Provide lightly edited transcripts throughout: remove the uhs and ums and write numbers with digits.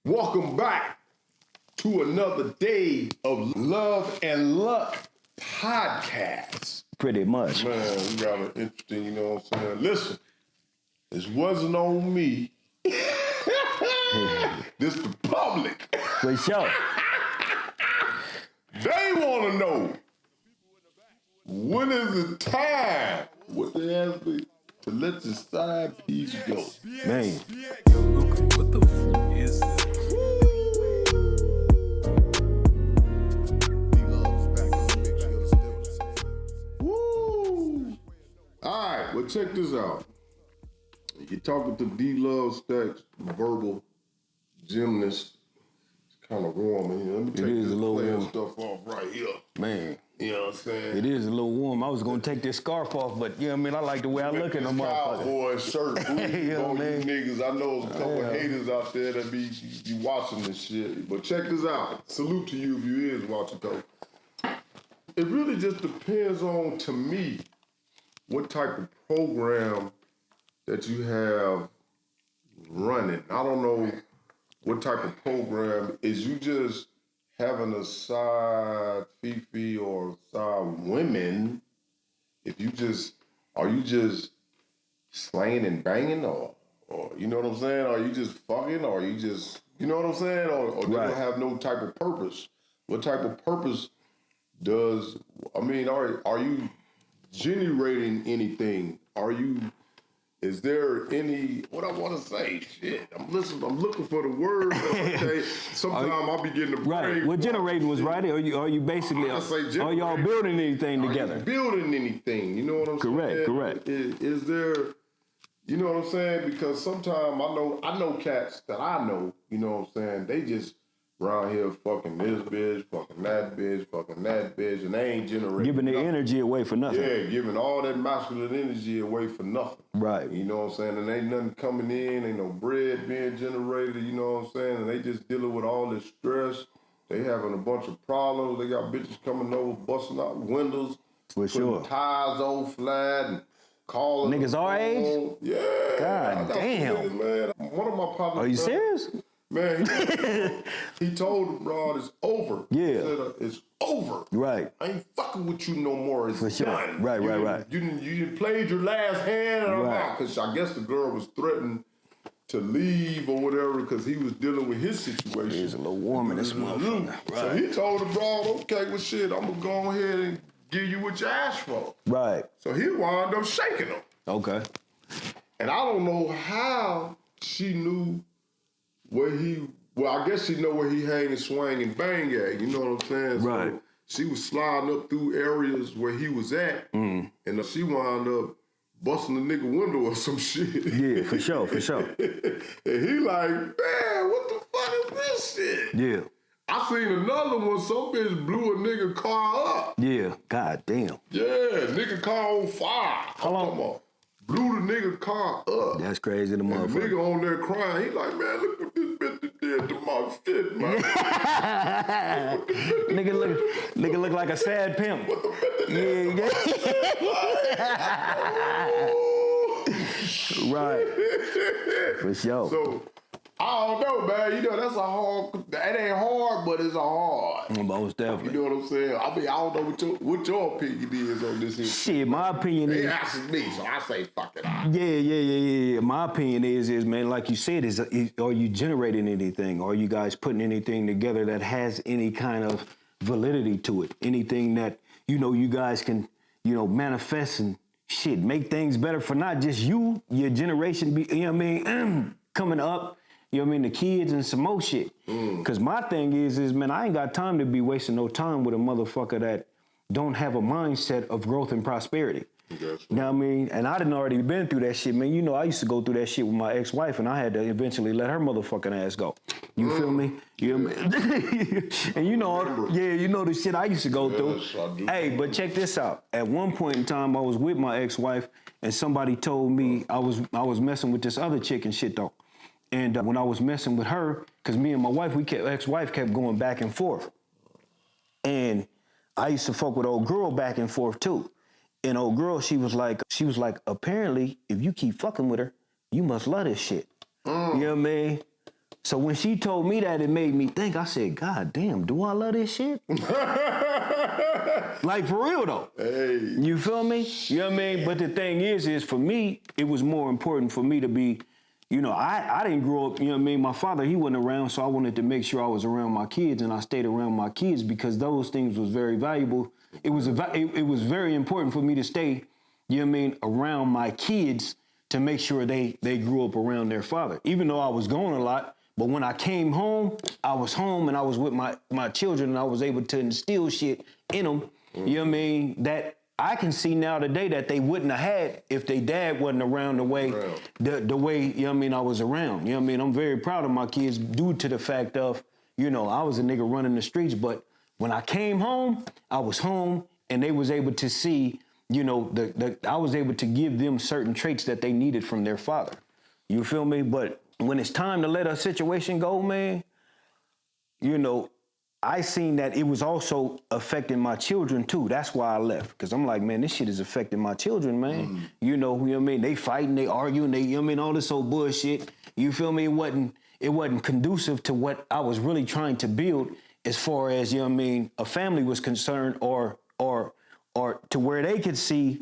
Welcome back to another day of Love and Luck podcast. Pretty much. Man, we got an interesting, you know what I'm saying? Listen, this wasn't on me. This the public. For sure. They want to know, when is the time, what they ask me, to let the side piece go? Man. Yo, Luca, what the fuck is this? Woo! All right, well, check this out. You're talking to DLove Stacks, verbal gymnast. It's kind of warm in here. Let me take is this a little player warm. stuff off right here. Man. You know what I'm saying? It is a little warm. I was gonna take this scarf off, but you know what I mean? I like the way I look at them motherfuckers. Cowboy shirt. You know what I mean? Niggas, I know there's a couple of haters out there that be watching this shit. But check this out. Salute to you if you is watching though. It really just depends on, to me, what type of program that you have running. I don't know what type of program. Is you just having a side fifi or side women? If you just, are you just slaying and banging, or you know what I'm saying? Are you just fucking, or you just, you know what I'm saying? Or they don't have no type of purpose. What type of purpose does, I mean, are you generating anything? Is there any, what I want to say, shit, I'm looking for the word, okay? Sometimes I'll be getting the brain. Right. What generating was right? Are you basically, are y'all building anything together? Are you building anything? You know what I'm saying? Correct. Is there, you know what I'm saying? Because sometimes I know cats that I know, you know what I'm saying? They just around here fucking this bitch, fucking that bitch, and they ain't generating Giving their energy away for nothing. Yeah, giving all that masculine energy away for nothing. Right. You know what I'm saying? And ain't nothing coming in, ain't no bread being generated, you know what I'm saying? And they just dealing with all this stress. They having a bunch of problems. They got bitches coming over, busting out windows, For sure. tires on flat, and calling Niggas our age? Yeah. God I got some damn. niggas, man. One of my partners. Are you serious? Man, he told the broad it's over. Yeah. He said, it's over. Right. I ain't fucking with you no more. It's For sure. done. Right. You didn't played your last hand, and I'm out. Because I guess the girl was threatening to leave or whatever because he was dealing with his situation. It's a little warm in this motherfucker. Right. So he told the broad, okay, well shit, I'm gonna go ahead and give you what you asked for. Right. So he wound up shaking him. Okay. And I don't know how she knew where I guess she know where he hang and swing and bang at, you know what I'm saying? Right. So she was sliding up through areas where he was at, and she wound up busting the nigga window or some shit. Yeah, for sure. And he like, man, what the fuck is this shit? Yeah. I seen another one, some bitch blew a nigga car up. Yeah. God damn. Yeah, nigga car on fire. How long? Blew the nigga car up. That's crazy, the And the motherfucker. nigga on there crying. He like, man, look what this bitch did to my shit, man. nigga look like a sad pimp. Yeah. Right. For sure. So, I don't know, man. You know, that's a hard, that ain't hard, but it's a hard. Most definitely. You know what I'm saying? I mean, I don't know what your opinion is on this here. Shit, my opinion They is... asking me, so I say, fuck it out. Yeah. My opinion is, man, like you said, is are you generating anything? Are you guys putting anything together that has any kind of validity to it? Anything that, you know, you guys can, you know, manifest and shit, make things better for not just you, your generation, you know what I mean, coming up, you know what I mean, the kids and some more shit. Because my thing is, man, I ain't got time to be wasting no time with a motherfucker that don't have a mindset of growth and prosperity. You know what I mean? And I done already been through that shit, man. You know, I used to go through that shit with my ex-wife, and I had to eventually let her motherfucking ass go. You feel me? You know what I mean? And you know, you know the shit I used to go through. Hey, but check this out. At one point in time, I was with my ex-wife, and somebody told me I was messing with this other chick and shit though. And when I was messing with her, because me and my wife, ex-wife kept going back and forth. And I used to fuck with old girl back and forth too. And old girl, she was like, apparently, if you keep fucking with her, you must love this shit. You know what I mean? So when she told me that, it made me think. I said, God damn, do I love this shit? Like, for real, though. Hey. You feel me? You know what I mean? But the thing is for me, it was more important for me to be, you know, I didn't grow up, you know what I mean? My father, he wasn't around, so I wanted to make sure I was around my kids, and I stayed around my kids because those things was very valuable. It was very important for me to stay, you know what I mean, around my kids to make sure they grew up around their father. Even though I was gone a lot, but when I came home, I was home and I was with my children, and I was able to instill shit in them, you know what I mean, that I can see now today that they wouldn't have had if their dad wasn't around the way, the way, you know what I mean, I was around. You know what I mean? I'm very proud of my kids due to the fact of, you know, I was a nigga running the streets, but when I came home, I was home, and they was able to see, you know, I was able to give them certain traits that they needed from their father. You feel me? But when it's time to let a situation go, man, you know, I seen that it was also affecting my children too. That's why I left. Because I'm like, man, this shit is affecting my children, man. You know what I mean? They fighting, they arguing, you know what I mean, all this old bullshit. You feel me? It wasn't conducive to what I was really trying to build as far as, you know what I mean, a family was concerned, or to where they could see.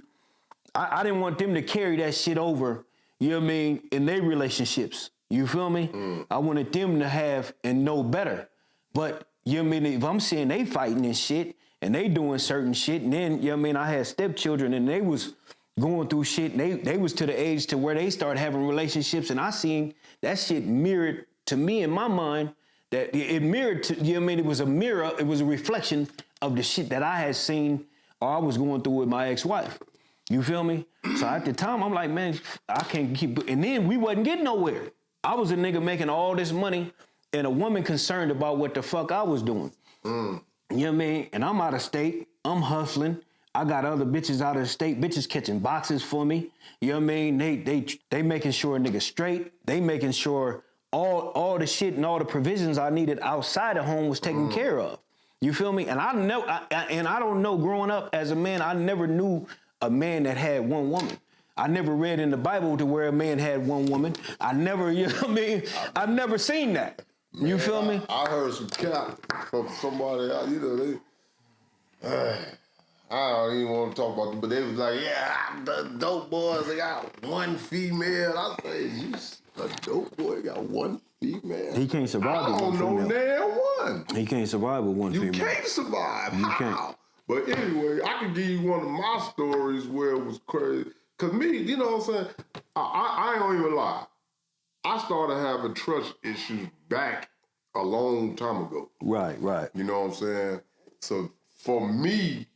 I didn't want them to carry that shit over, you know what I mean, in their relationships. You feel me? I wanted them to have and know better. But, you know what I mean, if I'm seeing they fighting and shit, and they doing certain shit, and then, you know what I mean, I had stepchildren, and they was going through shit, and they was to the age to where they started having relationships, and I seen that shit mirrored to me in my mind, that it mirrored to, you know what I mean, it was a mirror, it was a reflection of the shit that I had seen or I was going through with my ex-wife. You feel me? So at the time, I'm like, man, I can't keep, and then we wasn't getting nowhere. I was a nigga making all this money, and a woman concerned about what the fuck I was doing. You know what I mean? And I'm out of state, I'm hustling, I got other bitches out of the state, bitches catching boxes for me. You know what I mean? They making sure a nigga straight, they making sure all the shit and all the provisions I needed outside the home was taken care of. You feel me? And I don't know, growing up as a man, I never knew a man that had one woman. I never read in the Bible to where a man had one woman. I never, you know what I mean? I've never seen that. Man, you feel me? I heard some cap from somebody, you know, I don't even want to talk about them, but they was like, yeah, the dope boys, they got one female. I say, you a dope boy got one female? He can't survive with one female. I don't know one. He can't survive with one female. You can't survive. You How? can't. But anyway, I can give you one of my stories where it was crazy. Because me, you know what I'm saying? I ain't gonna even lie. I started having trust issues back a long time ago. Right. You know what I'm saying? So for me,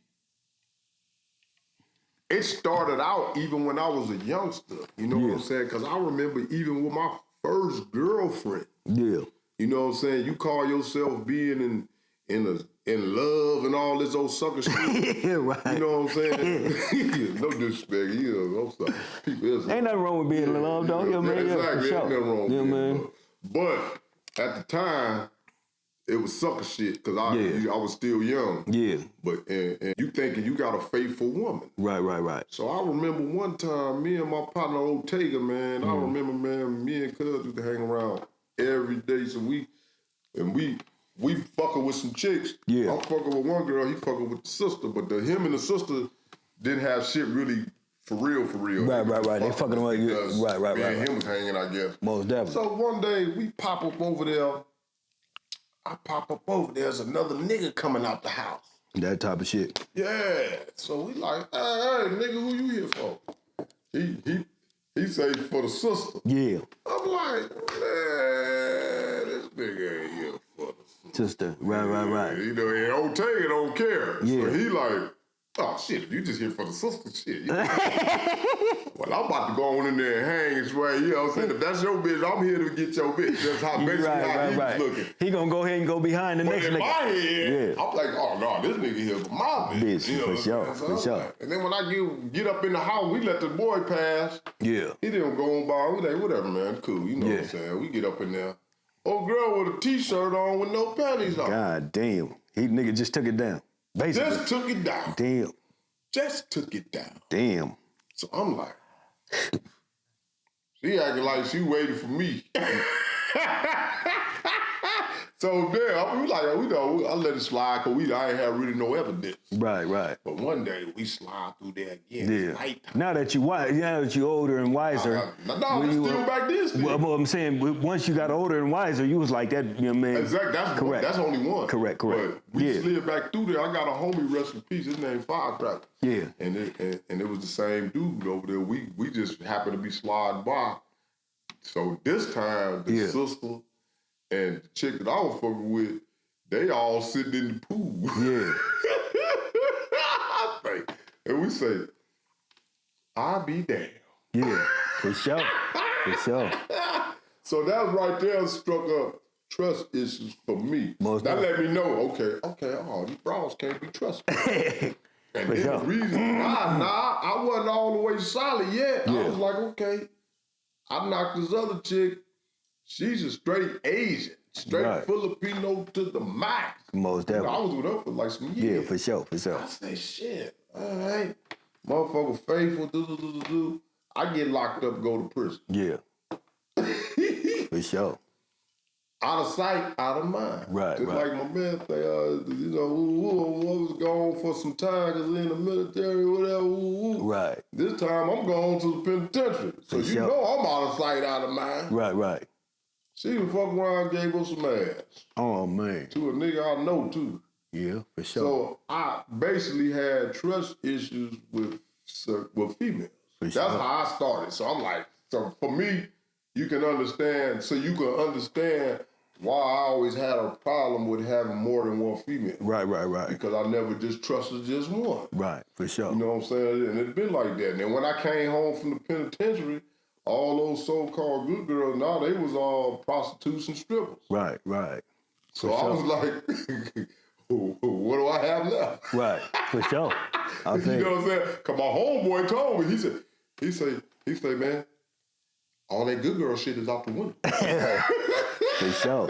it started out even when I was a youngster. You know what I'm saying? Because I remember even with my first girlfriend. Yeah. You know what I'm saying? You call yourself being in love and all this old sucker shit. Yeah, right. You know what I'm saying? No disrespect. You know, I'm sorry. People, ain't nothing wrong with being in love, though. You know, exactly. For sure. Ain't nothing wrong with being in love. But at the time, it was sucker shit because I was still young. Yeah. But and you thinking you got a faithful woman. Right. So I remember one time, me and my partner Ortega, man, I remember, man, me and Cuz used to hang around every day. So we fucking with some chicks. Yeah. I'm fucking with one girl, he fucking with the sister. But him and the sister didn't have shit really for real. Right. They fucking about you. Right. Me and him was hanging, I guess. Most definitely. So one day we pop up over there. I pop up over there's another nigga coming out the house. That type of shit. Yeah. So we like, hey, nigga, who you here for? He say for the sister. Yeah. I'm like, man, this nigga ain't here for the sister. Right. You know, and Ortega don't care. Yeah. So he like, oh shit, you just here for the sister shit. Well, I'm about to go on in there and hang and swear, you know what I'm saying? If that's your bitch, I'm here to get your bitch. That's how basically how he was looking. He gonna go ahead and go behind the next nigga. In my head, I'm like, oh no, this nigga here for my bitch. You know for sure. Like, and then when I get up in the house, we let the boy pass. Yeah. He didn't go on by. We like, whatever, man, cool. You know what I'm saying? We get up in there. Old girl with a t-shirt on with no panties on. God damn. Nigga just took it down. Basically. Just took it down. Damn. Just took it down. Damn. So I'm like, she acting like she waiting for me. So then, we like, I let it slide because I ain't have really no evidence. Right. But one day, we slide through there again. Yeah. It's nighttime. Now that you're older and wiser. No, but still back then. Still. Well, I'm saying, once you got older and wiser, you was like that, you know what I mean? Exactly. That's correct. That's only one. Correct. But we slid back through there. I got a homie, rest in peace. His name Firecracker. Yeah. And it was the same dude over there. We just happened to be sliding by. So this time, the sister and the chick that I was fucking with, they all sitting in the pool. Yeah. And we say, I'll be damned. Yeah, for sure. So that right there struck up trust issues for me. That let me know, okay, these bras can't be trusted. And then the reason why, I wasn't all the way solid yet. I was like, okay, I knocked this other chick. She's a straight Asian, straight Filipino to the max. Most definitely. I was with her for like some years. Yeah, for sure. I say, shit, all right. Motherfucker faithful, I get locked up, go to prison. Yeah. For sure. Out of sight, out of mind. Right. Just like my man say, I was gone for some time because in the military, whatever. Right. This time I'm going to the penitentiary. So you know I'm out of sight, out of mind. Right. She was fucking around, gave us some ass. Oh, man. To a nigga I know, too. Yeah, for sure. So I basically had trust issues with females. That's how I started. So I'm like, so for me, you can understand why I always had a problem with having more than one female. Right. Because I never just trusted just one. Right, for sure. You know what I'm saying? And it's been like that. And then when I came home from the penitentiary, all those so-called good girls, now they was all prostitutes and strippers. Right. So I was like, what do I have left? Right, for sure. You know what I'm saying? Because my homeboy told me, he said, man, all that good girl shit is out the window. For sure.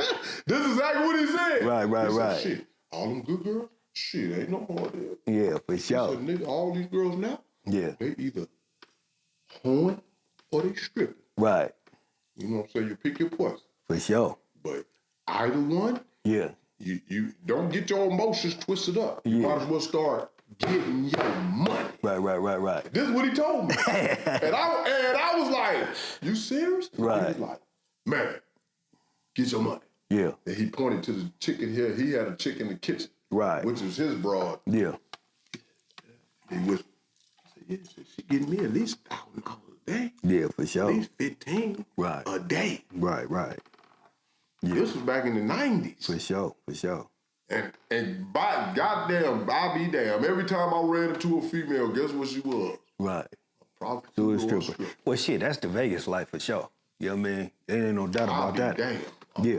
This is exactly what he said. Right. Said, shit, all them good girls? Shit, ain't no more there. Yeah, for sure. He said, nigga, all these girls now, they either hoeing or they stripping. Right. You know what I'm saying? You pick your poison. For sure. But either one, you don't get your emotions twisted up. You might as well start getting your money. Right. This is what he told me. and I was like, you serious? Right. He was like, man, get your money. Yeah. And he pointed to the chicken here. He had a chick in the kitchen. Right. Which is his broad. Yeah. He whispered, I said, she getting me at least $1,000 a day. Yeah, for sure. At least 15 a day. Right. Yeah. This was back in the 90s. For sure. And by goddamn, I be damn. Every time I ran into a female, guess what she was? Right. A prostitute or a stripper. Well, shit, that's the Vegas life for sure. You know what I mean? There ain't no doubt about that. Damn.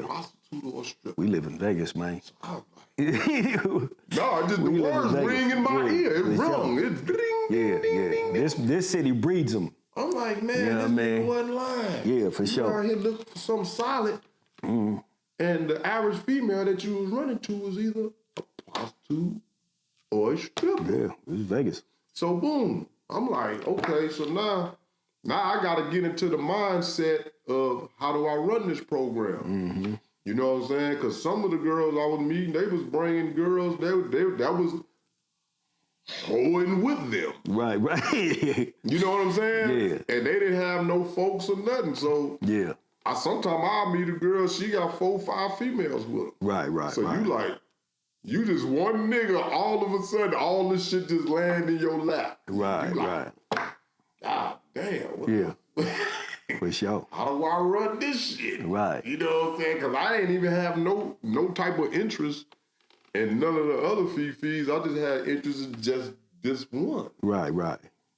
A prostitute or a stripper. We live in Vegas, man. So I was like, just the words ring in my ear. It rung. It ding. This city breeds them. I'm like, man, this wasn't lying. Yeah, for sure. You out here looking for something solid. And the average female that you was running to was either a prostitute or a stripper. Yeah, it's Vegas. So boom, I'm like, okay, so now I got to get into the mindset of how do I run this program? Mm-hmm. You know what I'm saying? Because some of the girls I was meeting, they was bringing girls, that was hoeing with them. Right. You know what I'm saying? Yeah. And they didn't have no folks or nothing, so yeah. Sometimes I'll meet a girl, she got 4 or 5 females with her. Right. So you just one nigga, all of a sudden, all this shit just land in your lap. Right. God damn. Yeah. For sure. How do I run this shit? Right. You know what I'm saying? Because I ain't even have no type of interest in none of the other fifis. I just had interest in just this one. Right.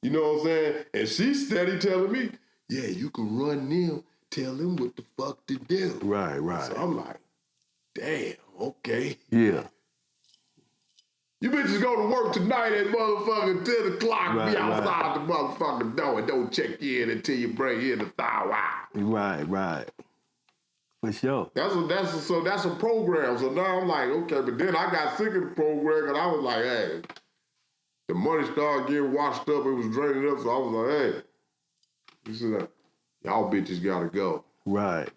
You know what I'm saying? And she's steady telling me, yeah, you can run them. Tell them what the fuck to do. Right. So I'm like, damn, okay. Yeah. You bitches go to work tonight at motherfucking 10 o'clock, Right, be outside the motherfucking door and don't check in until you bring in the thaw out. Right. For sure. That's a program. So now I'm like, okay, but then I got sick of the program and I was like, hey, the money started getting washed up, it was draining up, so I was like, hey, this is y'all bitches gotta go. Right.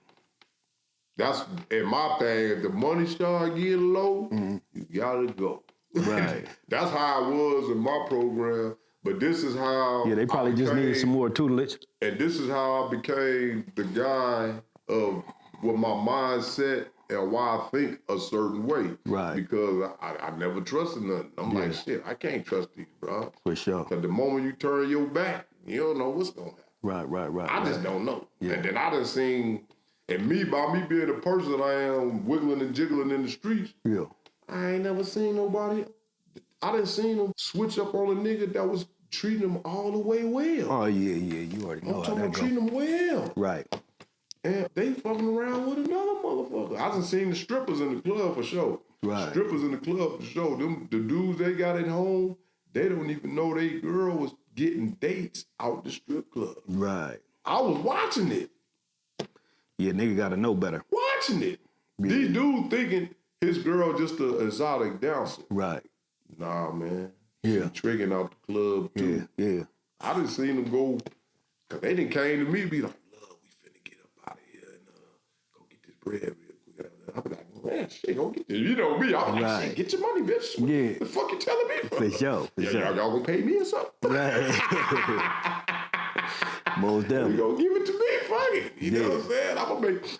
That's and my thing. If the money start getting low, you gotta go. Right. That's how I was in my program. But this is how Yeah, they probably just needed some more tutelage. And this is how I became the guy of what my mindset and why I think a certain way. Right. Because I never trusted nothing. I'm like, shit, I can't trust these, bro. For sure. Because the moment you turn your back, you don't know what's gonna happen. Right. I just don't know. Yeah. And then I done seen, and by me being the person I am, wiggling and jiggling in the streets, I ain't never seen nobody. I done seen them switch up on a nigga that was treating them all the way well. Oh, yeah, you already know I'm how talking that about treating them well. Right. And they fucking around with another motherfucker. I done seen the strippers in the club for sure. Right. Strippers in the club for sure. Them, the dudes they got at home, they don't even know they girl was getting dates out the strip club. Right. I was watching it. Yeah, nigga gotta know better. Watching it. Yeah. These dudes thinking his girl just an exotic dancer. Right. Nah, man. Yeah. She tricking out the club too. Yeah. I done seen them go, cause they done came to me be like, "Love, we finna get up out of here and go get this bread real quick." I be like, "Man, shit, go get this." You know me, I'm like, "Shit, get your money, bitch." What the fuck you telling me for? For sure. Y'all gonna pay me or something? Right. Most You definitely. gonna give it to me? Fuck it. You know what I'm saying?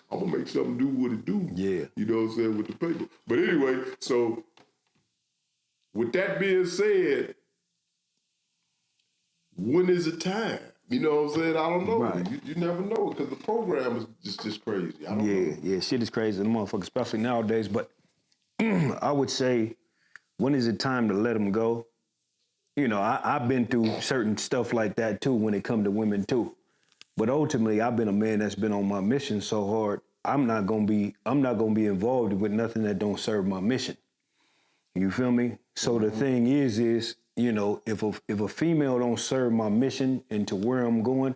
I'm gonna make something do what it do. Yeah. You know what I'm saying, with the paper. But anyway, so with that being said, when is it time? You know what I'm saying? I don't know. Right. You never know because the program is just crazy. I don't know. Yeah, shit is crazy, the motherfucker, especially nowadays. But I would say, when is it time to let them go? You know, I've been through certain stuff like that too when it come to women too. But ultimately, I've been a man that's been on my mission so hard. I'm not gonna be involved with nothing that don't serve my mission. You feel me? So the thing is, you know, if a female don't serve my mission and to where I'm going,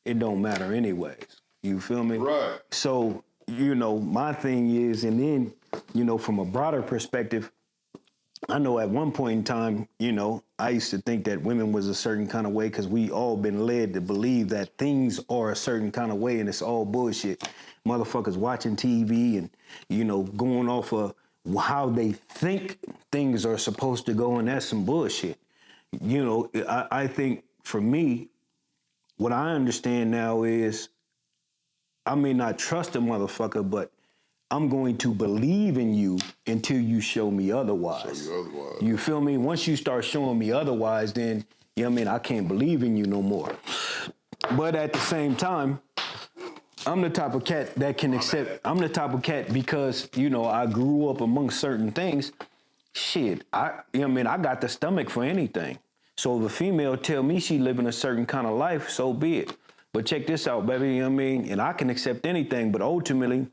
it don't matter anyways. You feel me? Right. So, you know, my thing is, and then, you know, from a broader perspective, I know at one point in time, you know, I used to think that women was a certain kind of way because we all been led to believe that things are a certain kind of way and it's all bullshit. Motherfuckers watching TV and, you know, going off of how they think things are supposed to go, and that's some bullshit. You know, I think for me, what I understand now is I may not trust a motherfucker, but I'm going to believe in you until you show me otherwise. You feel me? Once you start showing me otherwise, then, you know what I mean, I can't believe in you no more. But at the same time, I'm the type of cat that can accept, I'm the type of cat because, you know, I grew up amongst certain things. Shit, you know what I mean, I got the stomach for anything. So if a female tell me she living a certain kind of life, so be it. But check this out, baby, you know what I mean? And I can accept anything, but ultimately,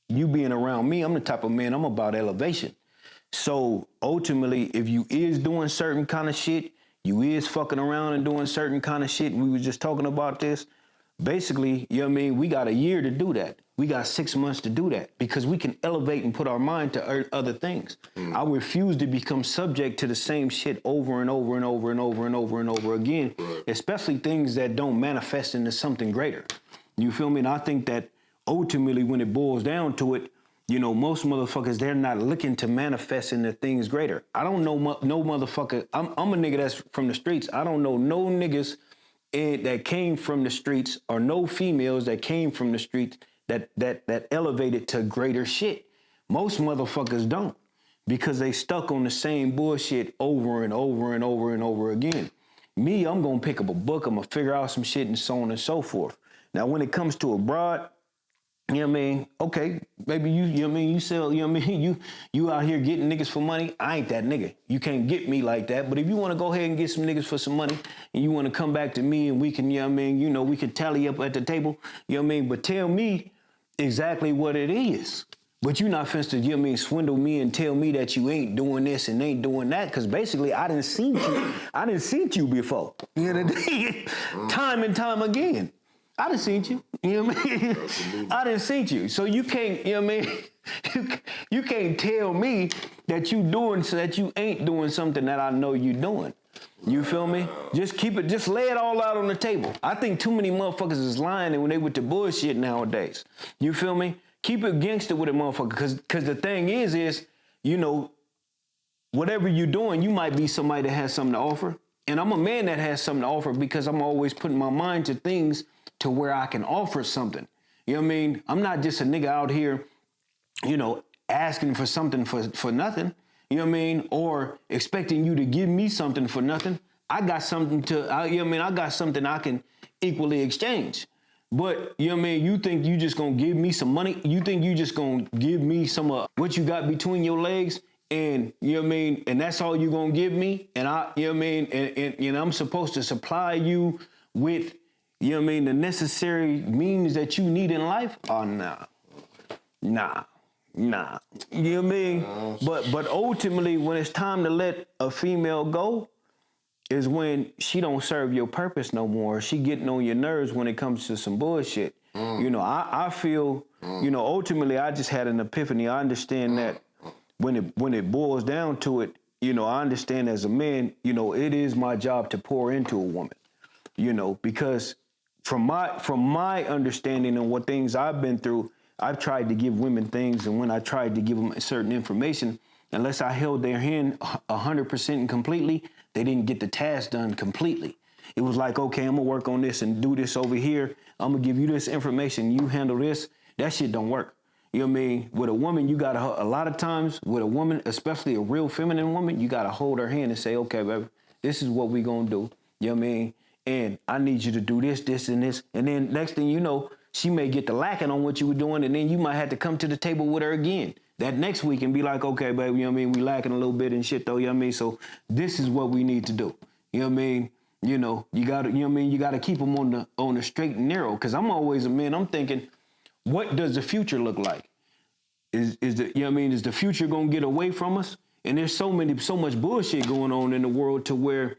you being around me, I'm the type of man, I'm about elevation. So ultimately, if you is doing certain kind of shit, you is fucking around and doing certain kind of shit, we was just talking about this, basically, you know what I mean, we got a year to do that. We got 6 months to do that because we can elevate and put our mind to other things. I refuse to become subject to the same shit over and over and over and over and over and over again, especially things that don't manifest into something greater. You feel me? And I think that ultimately, when it boils down to it, you know, most motherfuckers, they're not looking to manifest into things greater. I don't know no motherfucker. I'm a nigga that's from the streets. I don't know no niggas that came from the streets or no females that came from the streets that elevated to greater shit. Most motherfuckers don't because they stuck on the same bullshit over and over and over and over again. Me, I'm gonna pick up a book, I'm gonna figure out some shit and so on and so forth. Now, when it comes to a broad, you know what I mean? Okay, baby, you know what I mean? You sell, you know what I mean? You out here getting niggas for money. I ain't that nigga. You can't get me like that. But if you want to go ahead and get some niggas for some money and you want to come back to me and we can, you know what I mean? You know, we can tally up at the table, you know what I mean? But tell me exactly what it is. But you not finna, you know what I mean, swindle me and tell me that you ain't doing this and ain't doing that. Because basically, I didn't see you before. You know what I mean? Time and time again. I done seen you. You know what I mean? I done seen you. So you can't, you know what I mean? You can't tell me that you doing so that you ain't doing something that I know you doing. You feel me? Just keep it, just lay it all out on the table. I think too many motherfuckers is lying when they with the bullshit nowadays. You feel me? Keep it gangster with a motherfucker, cause the thing is, you know, whatever you're doing, you might be somebody that has something to offer. And I'm a man that has something to offer because I'm always putting my mind to things to where I can offer something. You know what I mean? I'm not just a nigga out here, you know, asking for something for nothing. You know what I mean? Or expecting you to give me something for nothing. I got something you know what I mean? I got something I can equally exchange. But, you know what I mean? You think you just gonna give me some money? You think you just gonna give me some of what you got between your legs? And, you know what I mean? And that's all you gonna give me? And you know what I mean? And I'm supposed to supply you with, you know what I mean, the necessary means that you need in life? Oh, nah. You know what I mean? But ultimately, when it's time to let a female go, is when she don't serve your purpose no more. She getting on your nerves when it comes to some bullshit. You know, I feel, you know, ultimately, I just had an epiphany. I understand that when it boils down to it, you know, I understand as a man, you know, it is my job to pour into a woman, you know, because from my understanding and what things I've been through, I've tried to give women things, and when I tried to give them certain information, unless I held their hand 100% and completely, they didn't get the task done completely. It was like, okay, I'm gonna work on this and do this over here. I'm gonna give you this information, you handle this. That shit don't work. You know what I mean? With a woman, you gotta, a lot of times, with a woman, especially a real feminine woman, you gotta hold her hand and say, okay, baby, this is what we gonna do. You know what I mean? And I need you to do this, this, and this. And then next thing you know, she may get to lacking on what you were doing, and then you might have to come to the table with her again that next week and be like, okay, baby, you know what I mean? We lacking a little bit and shit though, you know what I mean? So this is what we need to do. You know what I mean? You know, you gotta, you know what I mean? You gotta keep them on the straight and narrow. Cause I'm always a man, I'm thinking, what does the future look like? Is the, you know what I mean? Is the future gonna get away from us? And there's so much bullshit going on in the world to where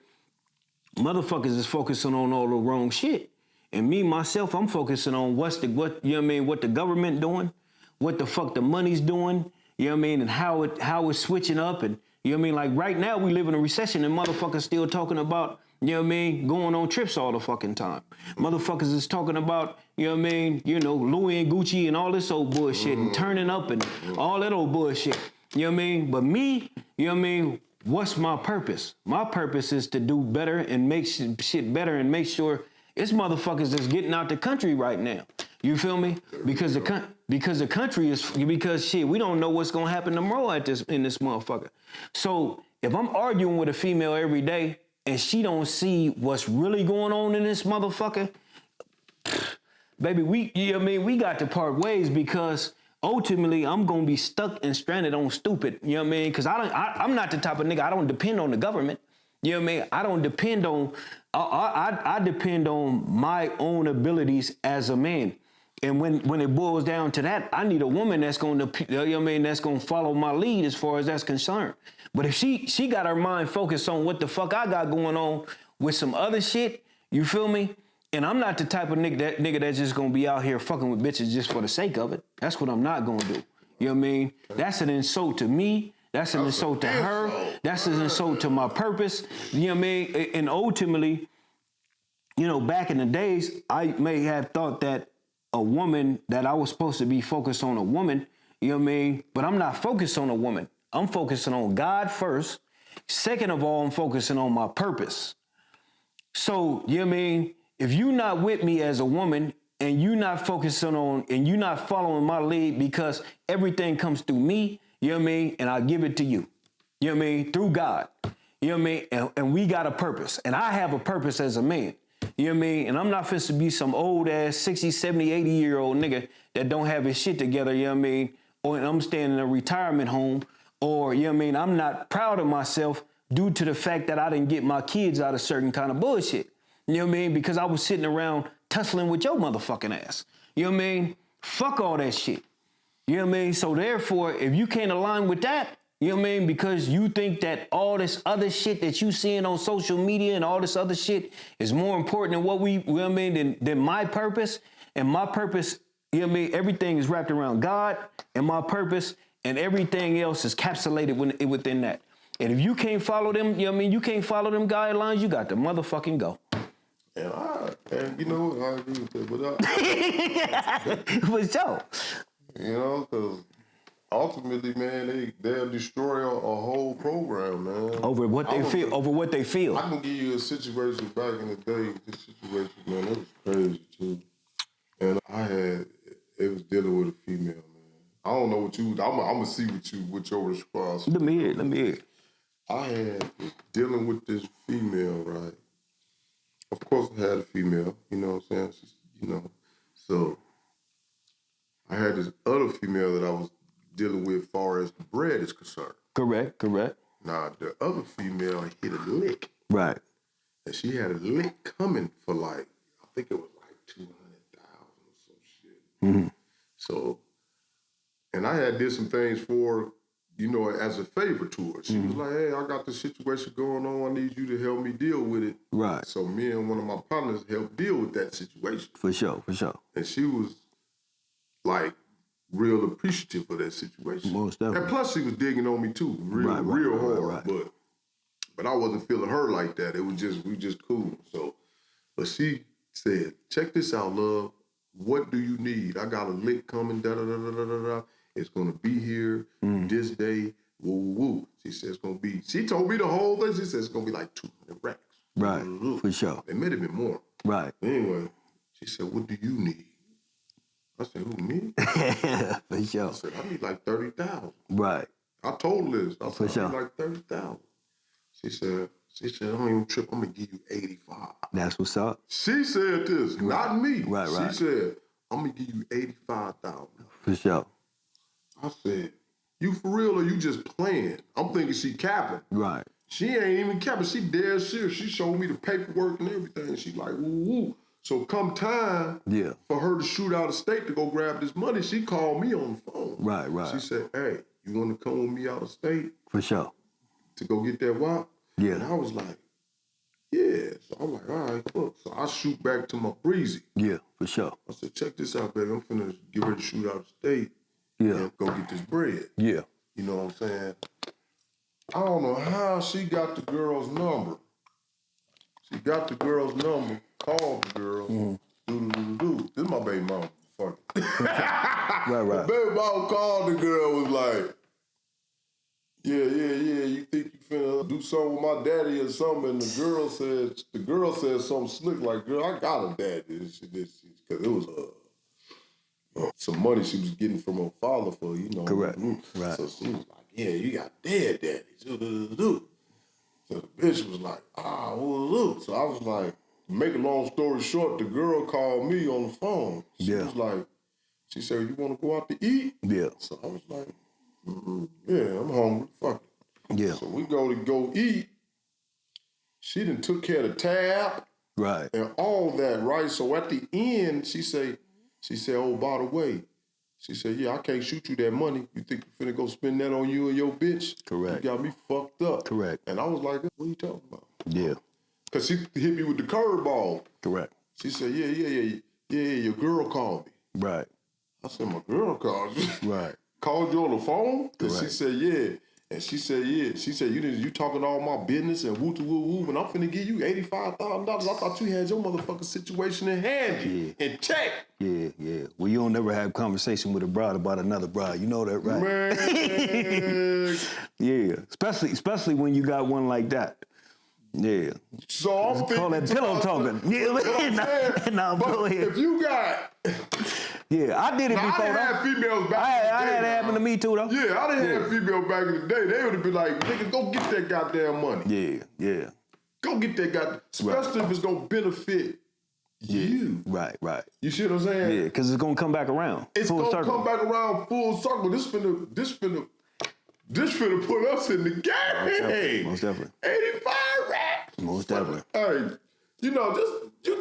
motherfuckers is focusing on all the wrong shit. And me, myself, I'm focusing on what, you know what I mean, what the government doing, what the fuck the money's doing, you know what I mean, and how it's switching up. And, you know what I mean, like right now we live in a recession and motherfuckers still talking about, you know what I mean, going on trips all the fucking time. Motherfuckers is talking about, you know what I mean, you know, Louis and Gucci and all this old bullshit and turning up and all that old bullshit. You know what I mean? But me, you know what I mean, what's my purpose? My purpose is to do better and make shit better and make sure it's motherfuckers that's getting out the country right now. You feel me? Because the country is, because shit, we don't know what's gonna happen tomorrow in this motherfucker. So if I'm arguing with a female every day and she don't see what's really going on in this motherfucker, baby, you know what I mean? We got to part ways because ultimately I'm gonna be stuck and stranded on stupid. You know what I mean? Because I'm not the type of nigga, I don't depend on the government. You know what I mean? I don't depend on, I depend on my own abilities as a man. And when it boils down to that, I need a woman that's going to, you know what I mean, that's going to follow my lead as far as that's concerned. But if she got her mind focused on what the fuck I got going on with some other shit, you feel me? And I'm not the type of nigga that's just going to be out here fucking with bitches just for the sake of it. That's what I'm not going to do. You know what I mean? That's an insult to me. That's an insult to her. That's an insult to my purpose. You know what I mean? And ultimately, you know, back in the days, I may have thought that a woman, that I was supposed to be focused on a woman, you know what I mean? But I'm not focused on a woman. I'm focusing on God first. Second of all, I'm focusing on my purpose. So, you know what I mean? If you're not with me as a woman and you're not focusing on, and you're not following my lead because everything comes through me, you know what I mean? And I give it to you. You know what I mean? Through God. You know what I mean? And we got a purpose. And I have a purpose as a man. You know what I mean? And I'm not finna to be some old ass 60, 70, 80-year-old nigga that don't have his shit together, you know what I mean? Or I'm staying in a retirement home, or, you know what I mean? I'm not proud of myself due to the fact that I didn't get my kids out of certain kind of bullshit. You know what I mean? Because I was sitting around tussling with your motherfucking ass. You know what I mean? Fuck all that shit. You know what I mean? So therefore, if you can't align with that, you know what I mean? Because you think that all this other shit that you seeing on social media and all this other shit is more important than what you know what I mean, than my purpose. And my purpose You know what I mean? Everything is wrapped around God and my purpose, and everything else is capsulated within that. And if you can't follow them, you know what I mean? You can't follow them guidelines, you got to motherfucking go. And you know, I agree with that, but For sure. you know, because ultimately, man, they'll destroy a whole program, man. Over what they feel. I can give you a situation back in the day. This situation, man, it was crazy too. And it was dealing with a female, man. I don't know what I'm gonna see what your response. Let me hear. I was dealing with this female, right? Of course, I had a female. You know what I'm saying? So I had this other female that I was dealing with as far as the bread is concerned. Correct. Now, the other female hit a lick. Right. And she had a lick coming for I think it was like 200,000 or some shit. Mm-hmm. So, and I had did some things for, as a favor to her. She was like, hey, I got this situation going on. I need you to help me deal with it. Right. So me and one of my partners helped deal with that situation. For sure. And she was like real appreciative of that situation. Most definitely. And plus she was digging on me too, real hard. Right. But I wasn't feeling her like that. It was we just cool. So, but she said, check this out, love. What do you need? I got a lick coming, da-da-da-da-da-da. It's going to be here this day, woo. She said it's going to be, she told me the whole thing. She said it's going to be like 200 racks. Right, for sure. It may have been more. Right. Anyway, she said, what do you need? I said, who, me? For sure. I said, I need like 30,000. Right. I told Liz, I said, sure. I need like 30,000. She said, don't even trip, I'm going to give you 85. That's what's up. She said this, not me. Right. She said, I'm going to give you 85,000. For sure. I said, you for real or you just playing? I'm thinking she capping. Right. She ain't even capping. She dead serious. She showed me the paperwork and everything. She like, woo. So come time for her to shoot out of state to go grab this money, she called me on the phone. Right. She said, hey, you want to come with me out of state? For sure. To go get that WAP? Yeah. And I was like, yeah. So I'm like, all right, look. So I shoot back to my breezy. Yeah, for sure. I said, check this out, baby. I'm finna get ready to shoot out of state. Yeah. And go get this bread. Yeah. You know what I'm saying? I don't know how she got the girl's number. She got the girl's number, called the girl. This is my baby mama. Fuck it. Right. My baby mama called the girl, was like, yeah. You think you finna do something with my daddy or something? And the girl said something slick like, girl, I got a daddy. Because it was some money she was getting from her father for, Correct. Right. So she was like, yeah, you got dead daddy. So the bitch was like, woo. So I was like, to make a long story short, the girl called me on the phone. She was like, she said, you want to go out to eat? Yeah. So I was like, yeah, I'm hungry. Fuck it. Yeah. So we go eat. She done took care of the tab. Right. And all that, right? So at the end, she said, oh, by the way, she said, yeah, I can't shoot you that money. You think you finna go spend that on you and your bitch? Correct. You got me fucked up. Correct. And I was like, what are you talking about? Yeah. Because she hit me with the curveball. Correct. She said, yeah, your girl called me. Right. I said, my girl called you? Right. Called you on the phone? And Correct. she said, yeah. And she said, yeah. She said, you talking all my business and woo-to-woo-woo, and I'm finna give you $85,000. I thought you had your motherfucking situation in hand. In check. Yeah. Well, you don't never have conversation with a bride about another bride. You know that, right? Man. Yeah. Especially when you got one like that. Yeah. So I'm thinking... Call that pillow talking. Yeah. Nah, but go ahead. if you got... Yeah, I did it now, before. I done had females back I in the day. had it happen to me too, though. Yeah, I done had females back in the day. They would have been like, nigga, go get that goddamn money. Yeah. Go get that goddamn... Especially if it's going to benefit you. Right. You see what I'm saying? Yeah, because it's going to come back around. It's full going to circle. come back around full circle. This finna put us in the game. Most definitely. 85 racks. Most definitely. Hey, you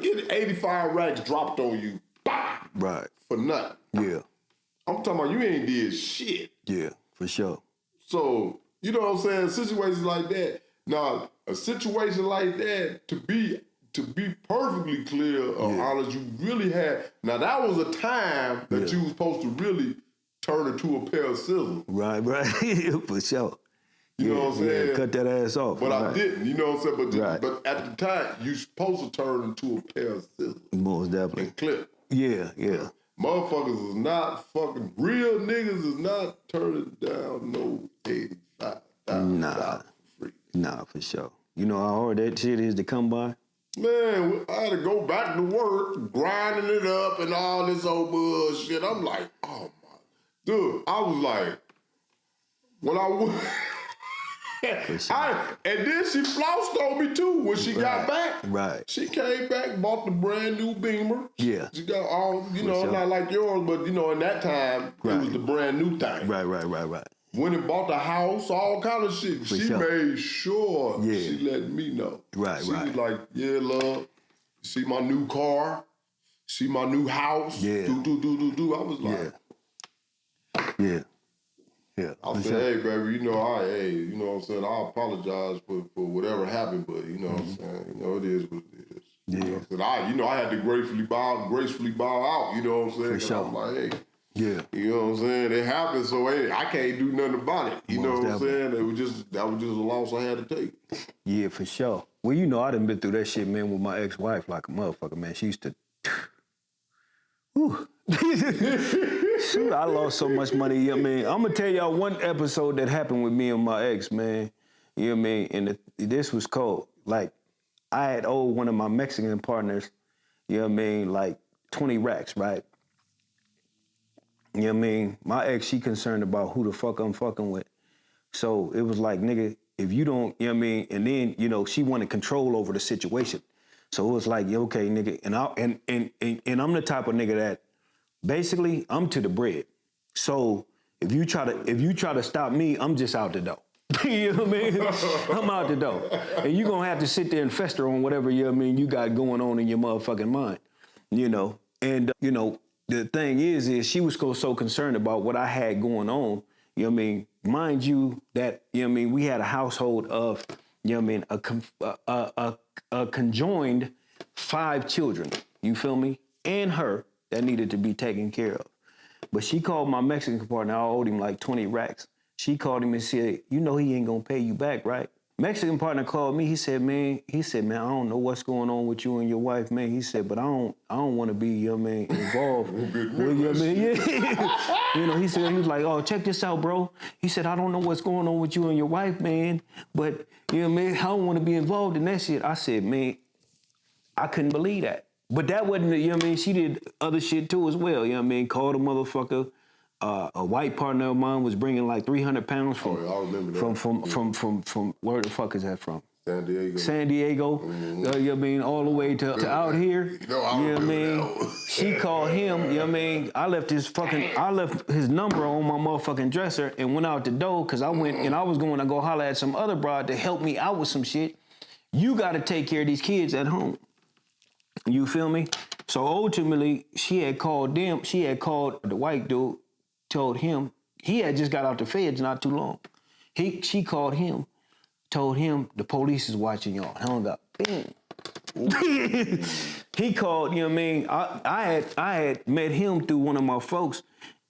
get 85 racks dropped on you. Bah! Right. For nothing. Yeah. I'm talking about you ain't did shit. Yeah, for sure. So, you know what I'm saying? Situations like that. Now, a situation like that, to be to be perfectly clear or honest, you really had. Now that was a time that you was supposed to really turn into a pair of scissors. Right, for sure. You know what I'm saying? Yeah, cut that ass off. But I didn't. You know what I'm saying? Right. But at the time, you supposed to turn into a pair of scissors. Most definitely. And clip. Yeah. Motherfuckers is not fucking real niggas is not turning down no $85,000 for free. Nah, for sure. You know how hard that shit is to come by? Man, I had to go back to work, grinding it up and all this old bullshit. I'm like, oh my, dude, I was like, when I went, and then she flossed on me too when she got back. Right. She came back, bought the brand new Beamer. Yeah. She got all, not like yours, but in that time, it was the brand new thing. Right. Went and bought the house, all kind of shit. She made sure she let me know. Right. She was like, yeah, love, see my new car, see my new house, do. I was like, yeah. I said, hey, baby, you know what I'm saying? I apologize for whatever happened, but you know what I'm saying? It is what it is. Yeah. You know I had to gracefully bow out, you know what I'm saying? For sure. I'm like, hey. Yeah. You know what I'm saying? It happened, so I can't do nothing about it. You know what I'm saying? That was just a loss I had to take. Yeah, for sure. Well, I done been through that shit, man, with my ex-wife like a motherfucker, man. She used to... Whew. Shoot, I lost so much money. I'm gonna tell y'all one episode that happened with me and my ex, man. You know what I mean? And this was cold. Like, I had owed one of my Mexican partners, like 20 racks, right? You know what I mean? My ex, she concerned about who the fuck I'm fucking with. So it was like, nigga, if you don't, you know what I mean? And then, she wanted control over the situation. So it was like, okay, nigga, and I'm the type of nigga that basically I'm to the bread. So if you try to stop me, I'm just out the door. You know what I mean? I'm out the door. And you're gonna have to sit there and fester on whatever, you got going on in your motherfucking mind. And the thing is she was so concerned about what I had going on, mind you that, we had a household of, a conjoined 5 children, you feel me? And her that needed to be taken care of. But she called my Mexican partner, I owed him like 20 racks. She called him and said, he ain't gonna pay you back, right? Mexican partner called me, he said, man, I don't know what's going on with you and your wife, man. He said, but I don't want to be, involved with he said, he was like, oh, check this out, bro. He said, I don't know what's going on with you and your wife, man, but, I don't want to be involved in that shit. I said, man, I couldn't believe that. But that wasn't, she did other shit too as well, called a motherfucker. A white partner of mine was bringing like 300 pounds from where the fuck is that from? San Diego. Mm-hmm. All the way to out here. She called him, I left his number on my motherfucking dresser and went out the door because I went and I was going to go holler at some other broad to help me out with some shit. You got to take care of these kids at home. You feel me? So ultimately, she had called the white dude, told him, he had just got out the feds not too long. She called him, told him the police is watching y'all. Hung up. Bing. He called, I had met him through one of my folks,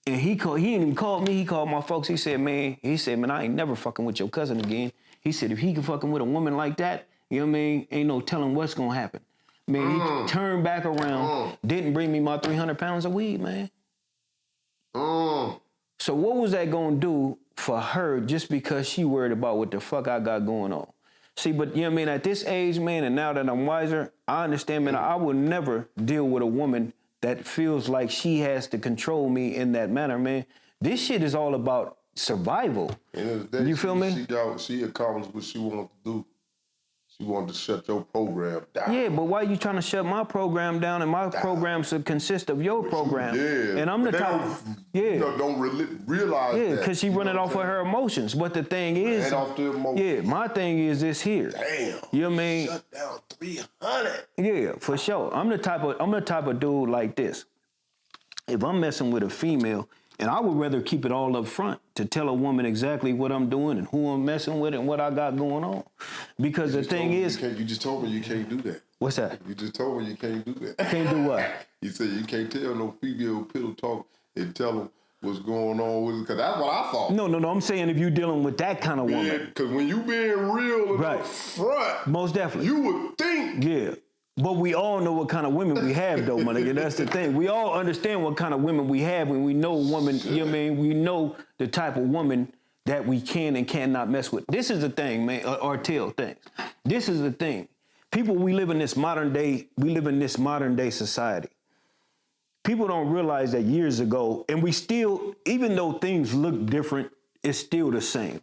and he didn't even call me, he called my folks. He said, man, I ain't never fucking with your cousin again. He said, if he can fucking with a woman like that, ain't no telling what's gonna happen. Man, he turned back around, didn't bring me my 300 pounds of weed, man. So what was that gonna do for her just because she worried about what the fuck I got going on? See, but at this age, man, and now that I'm wiser, I understand, man, I will never deal with a woman that feels like she has to control me in that manner, man. This shit is all about survival. You feel me? She accomplished what she wanted to do. She wanted to shut your program down. Yeah, but why are you trying to shut my program down and my programs consist of your program? Yeah. And I'm the type, don't realize that. Yeah, because she running off of her emotions. But the thing is, off the emotions. Yeah, my thing is this here. Damn. You know what I mean? Shut down 300. Yeah, for sure. I'm the type of dude like this. If I'm messing with a female And I would rather keep it all up front to tell a woman exactly what I'm doing and who I'm messing with and what I got going on. Because the thing is... You just told me you can't do that. What's that? You just told me you can't do that. Can't do what? You said you can't tell no female pillow talk and tell them what's going on with it, because that's what I thought. No. I'm saying if you're dealing with that kind of woman. Because when you being real and up front, most definitely. You would think. Yeah. But we all know what kind of women we have, though, my nigga. That's the thing. We all understand what kind of women we have when we know women, you know what I mean? We know the type of woman that we can and cannot mess with. This is the thing, man, or tell things. This is the thing. People, we live in this modern day society. People don't realize that years ago, and we still, even though things look different, it's still the same.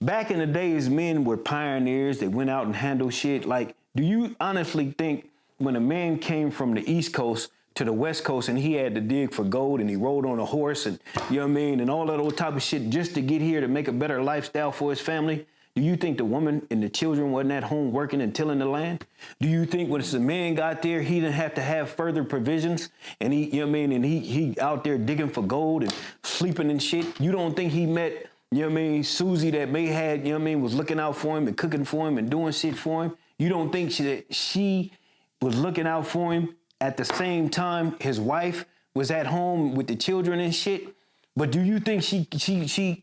Back in the days, men were pioneers. They went out and handled shit. Like, do you honestly think when a man came from the East Coast to the West Coast and he had to dig for gold and he rode on a horse and, you know what I mean, and all that old type of shit just to get here to make a better lifestyle for his family? Do you think the woman and the children wasn't at home working and tilling the land? Do you think when the man got there, he didn't have to have further provisions and he, you know what I mean, and he out there digging for gold and sleeping and shit? You don't think he met, you know what I mean, Susie that may had, you know what I mean, was looking out for him and cooking for him and doing shit for him? You don't think she was looking out for him at the same time his wife was at home with the children and shit? But do you think she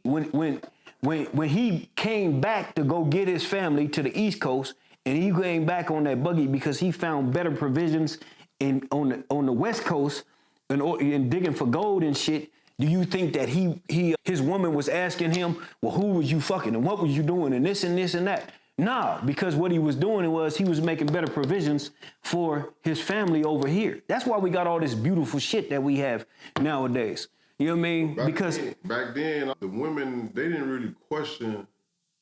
when he came back to go get his family to the East Coast and he came back on that buggy because he found better provisions on the West Coast and digging for gold and shit, do you think that his woman was asking him, well, who was you fucking and what was you doing and this and this and that? Nah, because what he was doing was he was making better provisions for his family over here. That's why we got all this beautiful shit that we have nowadays. You know what I mean? Back then, the women, they didn't really question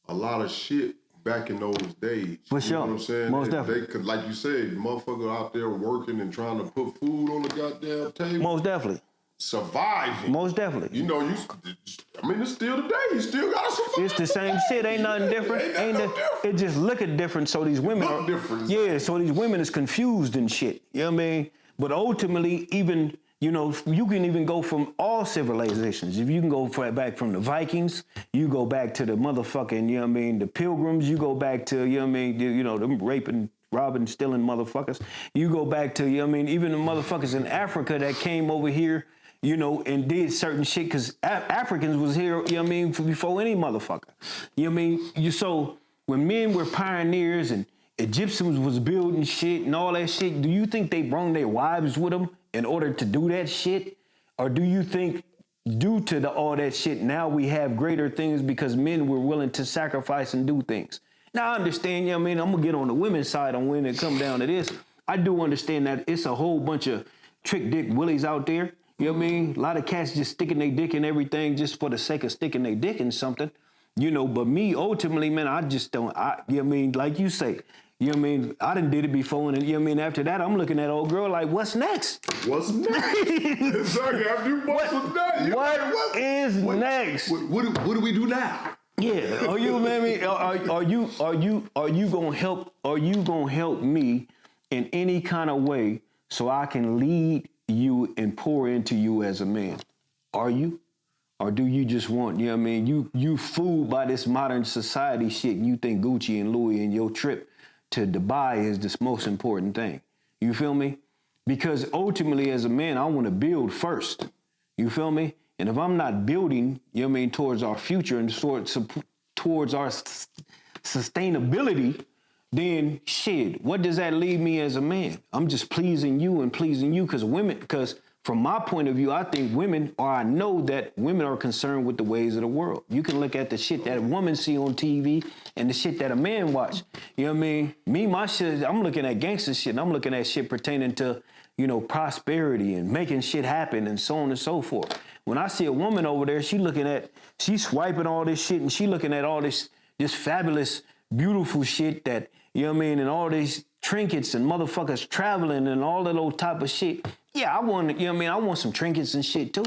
a lot of shit back in those days. For sure. You know what I'm saying? Most definitely. Cause like you said, motherfucker out there working and trying to put food on the goddamn table. Most definitely. Surviving. Most definitely. You know, it's still today. You still gotta survive. It's the same shit. Ain't nothing different. It just looking different. So these women look different. Yeah. So these women is confused and shit. You know what I mean? But ultimately, even you know, you can even go from all civilizations. If you can go back from the Vikings, you go back to the motherfucking, you know what I mean, the Pilgrims. You go back to, you know what I mean, you know, them raping, robbing, stealing motherfuckers. You go back to, you know what I mean, even the motherfuckers in Africa that came over here, you know, and did certain shit, because Africans was here, you know what I mean, before any motherfucker. You know what I mean? So when men were pioneers and Egyptians was building shit and all that shit, do you think they brought their wives with them in order to do that shit? Or do you think due to all that shit, now we have greater things because men were willing to sacrifice and do things? Now, I understand, you know what I mean? I'm going to get on the women's side on when it comes down to this. I do understand that it's a whole bunch of trick dick willies out there. You know what I mean? A lot of cats just sticking their dick in everything just for the sake of sticking their dick in something. You know, but me, ultimately, man, I just don't, you know what I mean? Like you say, you know what I mean? I done did it before, and you know what I mean? After that, I'm looking at old girl like, what's next? What's next? Exactly. After you what's next? What is next? What do we do now? Yeah. Are you, man? Are you gonna help? Are you gonna help me in any kind of way so I can lead you and pour into you as a man? Are you? Or do you just want, you know what I mean? You fooled by this modern society shit. You think Gucci and Louis and your trip to Dubai is the most important thing. You feel me? Because ultimately as a man, I want to build first. You feel me? And if I'm not building, you know what I mean, towards our future and towards our sustainability, then shit, what does that leave me as a man? I'm just pleasing you because from my point of view, I think I know that women are concerned with the ways of the world. You can look at the shit that a woman see on TV and the shit that a man watch. You know what I mean? My shit, I'm looking at gangster shit, and I'm looking at shit pertaining to, you know, prosperity and making shit happen and so on and so forth. When I see a woman over there, she's swiping all this shit and she looking at all this fabulous, beautiful shit that, you know what I mean, and all these trinkets and motherfuckers traveling and all that old type of shit. Yeah, I want, you know what I mean, I want some trinkets and shit too.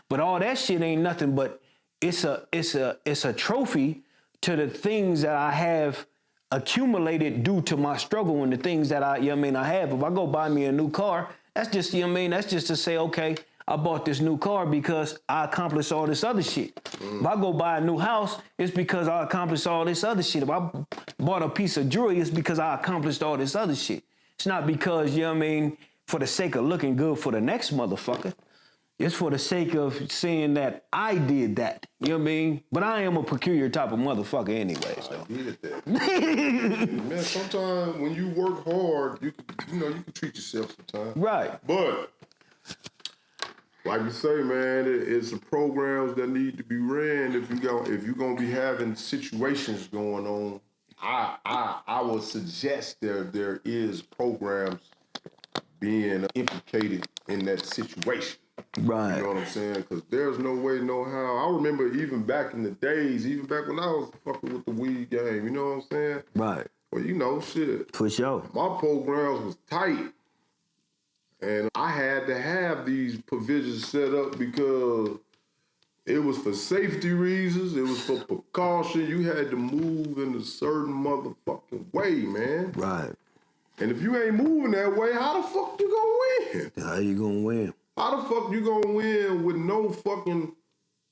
But all that shit ain't nothing but it's a trophy to the things that I have accumulated due to my struggle and the things that I have. If I go buy me a new car, that's just, you know what I mean, that's just to say, okay, I bought this new car because I accomplished all this other shit. If I go buy a new house, it's because I accomplished all this other shit. If I bought a piece of jewelry, it's because I accomplished all this other shit. It's not because, you know what I mean, for the sake of looking good for the next motherfucker. It's for the sake of seeing that I did that. You know what I mean? But I am a peculiar type of motherfucker anyways, though. I get that. Man, sometimes when you work hard, you can treat yourself sometimes. Right. But like you say, man, it's the programs that need to be ran if you're gonna be having situations going on. I would suggest there is programs being implicated in that situation. Right. You know what I'm saying? Because there's no way, no how. I remember even back in the days, even back when I was fucking with the weed game, you know what I'm saying? Right. Well, shit. For sure. My programs was tight. And I had to have these provisions set up because it was for safety reasons. It was for precaution. You had to move in a certain motherfucking way, man. Right. And if you ain't moving that way, how the fuck you gonna win? How you gonna win? How the fuck you gonna win with no fucking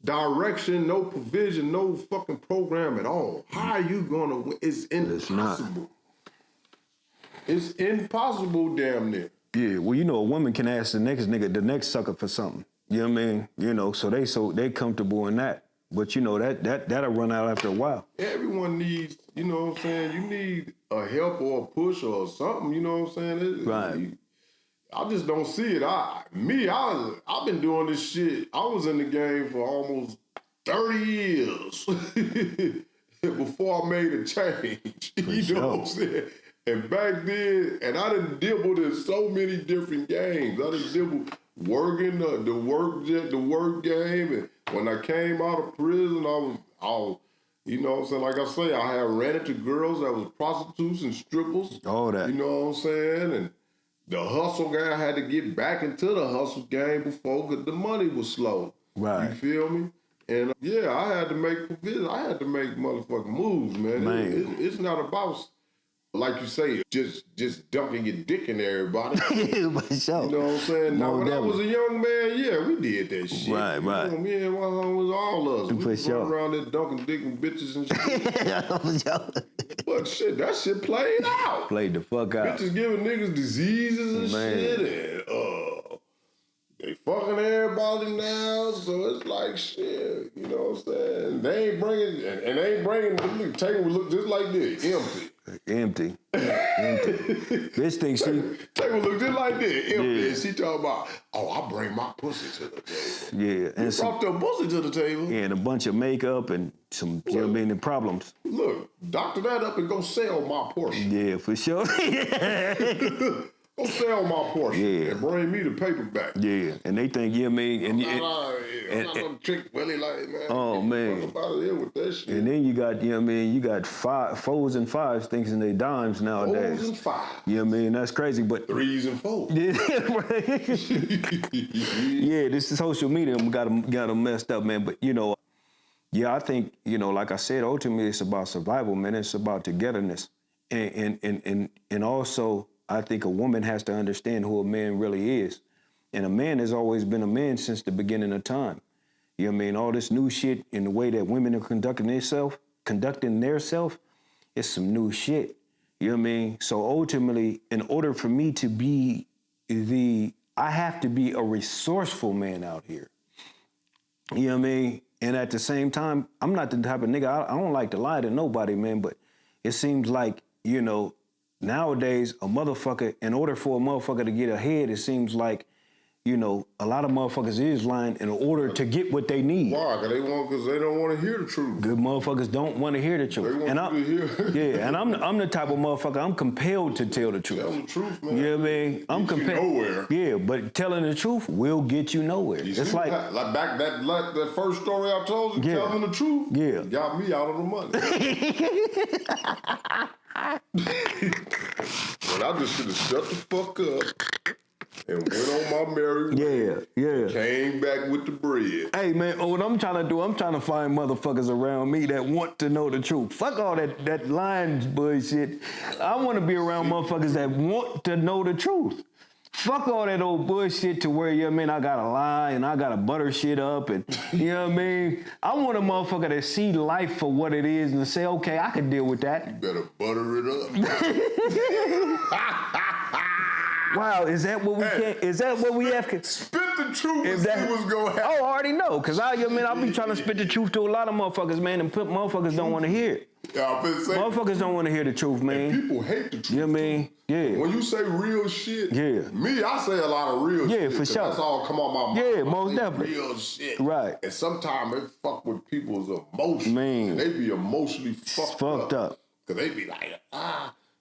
direction, no provision, no fucking program at all? How are you gonna win? It's impossible. It's impossible, damn near. Yeah, well, a woman can ask the next nigga, the next sucker for something. You know what I mean? So they comfortable in that. But that'll run out after a while. Everyone needs, you know what I'm saying? You need a help or a push or something, you know what I'm saying? Right. I just don't see it. I've been doing this shit. I was in the game for almost 30 years before I made a change. You know what I'm saying? And back then, and I done dabbled in so many different games. I done dabbled working the work game. And when I came out of prison, I was, you know what I'm saying? Like I say, I had ran into girls that was prostitutes and strippers. All that. You know what I'm saying? And the hustle guy had to get back into the hustle game before because the money was slow. Right. You feel me? And I had to make provisions. I had to make motherfucking moves, man. It's not about, like you say, just dumping your dick in everybody. For sure. You know what I'm saying? Now, when I was a young man, we did that shit. Right. You know, me and my homies, all of us. We For sure. run around there dunking dick and bitches and shit. But shit, that shit played out. Played the fuck out. Bitches giving niggas diseases and shit, and they fucking everybody now, so it's like shit, you know what I'm saying? They ain't bringing, and they ain't bringing, the table look just like this, empty. This thing, table look just like this, empty, and she talking about, I bring my pussy to the table. Yeah. And brought your pussy to the table. Yeah, and a bunch of makeup and some, you know what I mean, the problems. Look, doctor that up and go sell my portion. Yeah, for sure. Go sell my portion and bring me the paper back. Yeah, and they think, you know what I mean? I'm not no trick Willie like, man. Oh, man. Fuck about here with that shit. And then you got, you know what I mean, you got fours and fives thinking they dimes nowadays. Fours and fives. You know what I mean? That's crazy, but... Threes and fours. Yeah, right. Yeah, this is social media got them messed up, man. But, I think, like I said, ultimately it's about survival, man. It's about togetherness. And also... I think a woman has to understand who a man really is. And a man has always been a man since the beginning of time. You know what I mean? All this new shit in the way that women are conducting themselves, it's some new shit. You know what I mean? So ultimately, in order for me to be I have to be a resourceful man out here. You know what I mean? And at the same time, I'm not the type of nigga, I don't like to lie to nobody, man, but it seems like, nowadays, in order for a motherfucker to get ahead, it seems like, a lot of motherfuckers is lying in order to get what they need. Why? Because they don't want to hear the truth. Good motherfuckers don't want to hear the truth. They want you to hear. Yeah, and I'm the type of motherfucker, I'm compelled to tell the truth. Tell the truth, man. You know what I mean? I'm compelled. Nowhere. Yeah, but telling the truth will get you nowhere. It's like that first story I told you, telling the truth, got me out of the money. But I just should have shut the fuck up and went on my merry way. Yeah. Came back with the bread. Hey, man, what I'm trying to do, I'm trying to find motherfuckers around me that want to know the truth. Fuck all that lying bullshit. I want to be around motherfuckers that want to know the truth. Fuck all that old bullshit to where, you know what I mean, I gotta lie and I gotta butter shit up and, you know what I mean? I want a motherfucker to see life for what it is and say, okay, I can deal with that. You better butter it up. Wow, is that what we is that what we have? Spit the truth and see what's going to happen. Oh, I already know, because I be trying to spit the truth to a lot of motherfuckers, man, and motherfuckers don't want to hear it. Yeah, I've been saying. Motherfuckers don't want to hear the truth, man. And people hate the truth. You know what I mean? Yeah. When you say real shit, me, I say a lot of real shit. Yeah, for sure. That's all come on my mind. Yeah, most definitely. Real shit. Right. And sometimes it fuck with people's emotions. Man. They be emotionally fucked up. Because they be like,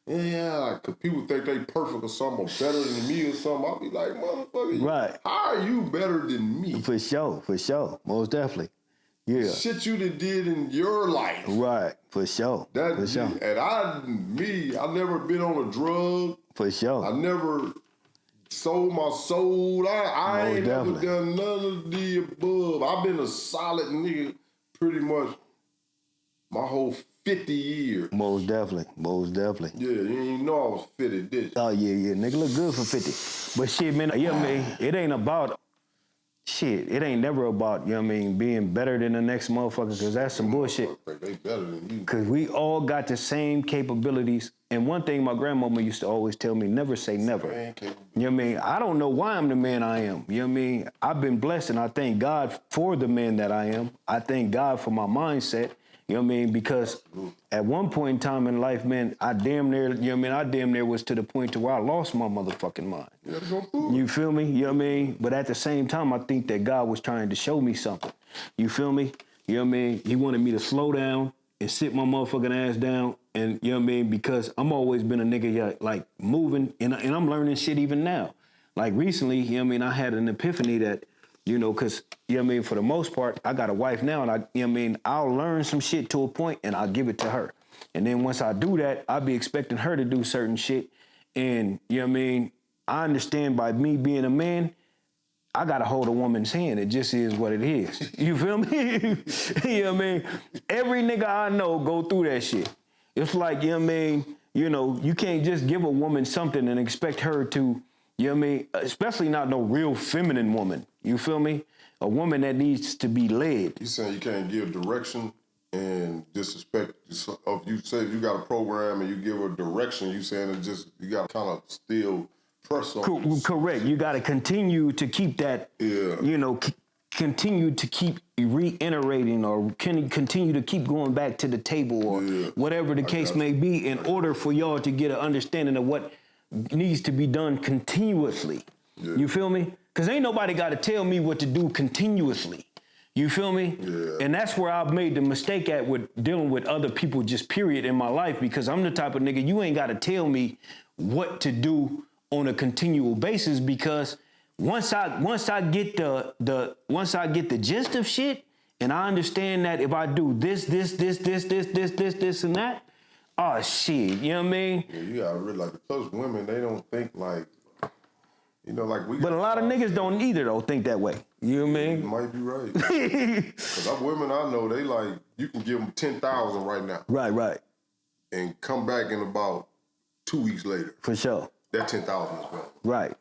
yeah, because people think they perfect or something, or better than me or something. I'll be like, motherfucker, right. How are you better than me? For sure, most definitely. Yeah. Shit you done did in your life. Right, for sure. For sure. And I never been on a drug. For sure. I never sold my soul. I ain't never done none of the above. I've been a solid nigga pretty much my whole 50 years. Most definitely. Yeah, you didn't know I was 50, did you? Oh, yeah. Nigga look good for 50. But shit, man, you know what I mean? It ain't about... Shit, it ain't never about, you know what I mean, being better than the next motherfucker, because that's some bullshit. They better than you. Because we all got the same capabilities. And one thing my grandmama used to always tell me, never say never. You know what I mean? I don't know why I'm the man I am. You know what I mean? I've been blessed, and I thank God for the man that I am. I thank God for my mindset. You know what I mean? Because at one point in time in life, man, I damn near was to the point to where I lost my motherfucking mind. You feel me? You know what I mean? But at the same time, I think that God was trying to show me something. You feel me? You know what I mean? He wanted me to slow down and sit my motherfucking ass down. And you know what I mean? Because I'm always been a nigga like moving, and I'm learning shit even now. Like recently, you know what I mean? I had an epiphany that, you know, because, you know what I mean, for the most part, I got a wife now, and you know what I mean, I'll learn some shit to a point, and I'll give it to her. And then once I do that, I'll be expecting her to do certain shit. And, you know what I mean, I understand by me being a man, I got to hold a woman's hand. It just is what it is. You feel me? You know what I mean? Every nigga I know go through that shit. It's like, you know what I mean, you know, you can't just give a woman something and expect her to, you know what I mean? Especially not no real feminine woman. You feel me? A woman that needs to be led. You saying you can't give direction and disrespect of you say if you got a program and you give her direction, you saying it just you got to kind of still press on. Correct. You got to continue to keep that. Yeah. You know, continue to keep reiterating or continue to keep going back to the table or whatever the case may be in order for y'all to get an understanding of what needs to be done continuously. Yeah. You feel me? Because ain't nobody got to tell me what to do continuously. You feel me? Yeah. And that's where I've made the mistake at with dealing with other people just period in my life, because I'm the type of nigga, you ain't got to tell me what to do on a continual basis, because once I get the gist of shit and I understand that if I do this and that, oh shit, you know what I mean? Yeah, you gotta realize because women, they don't think like, you know, like we. But a lot of niggas don't either though think that way. You know what I mean? You might be right. Because women I know, they like, you can give them 10,000 right now. Right. And come back in about 2 weeks later. For sure. That 10,000 is gone. Right.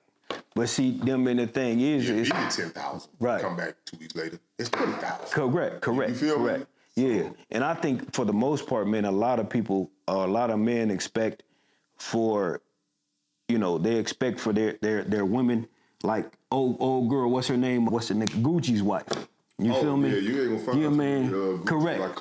But see, the thing is, it's 10,000. Right. Come back 2 weeks later, it's 20,000. Correct. You feel me? Yeah, and I think for the most part, man, a lot of people, a lot of men expect for, you know, they expect for their women, like old girl, what's her name? What's the nigga? Gucci's wife. You feel me? Yeah, you ain't gonna find yeah, man. Correct. Like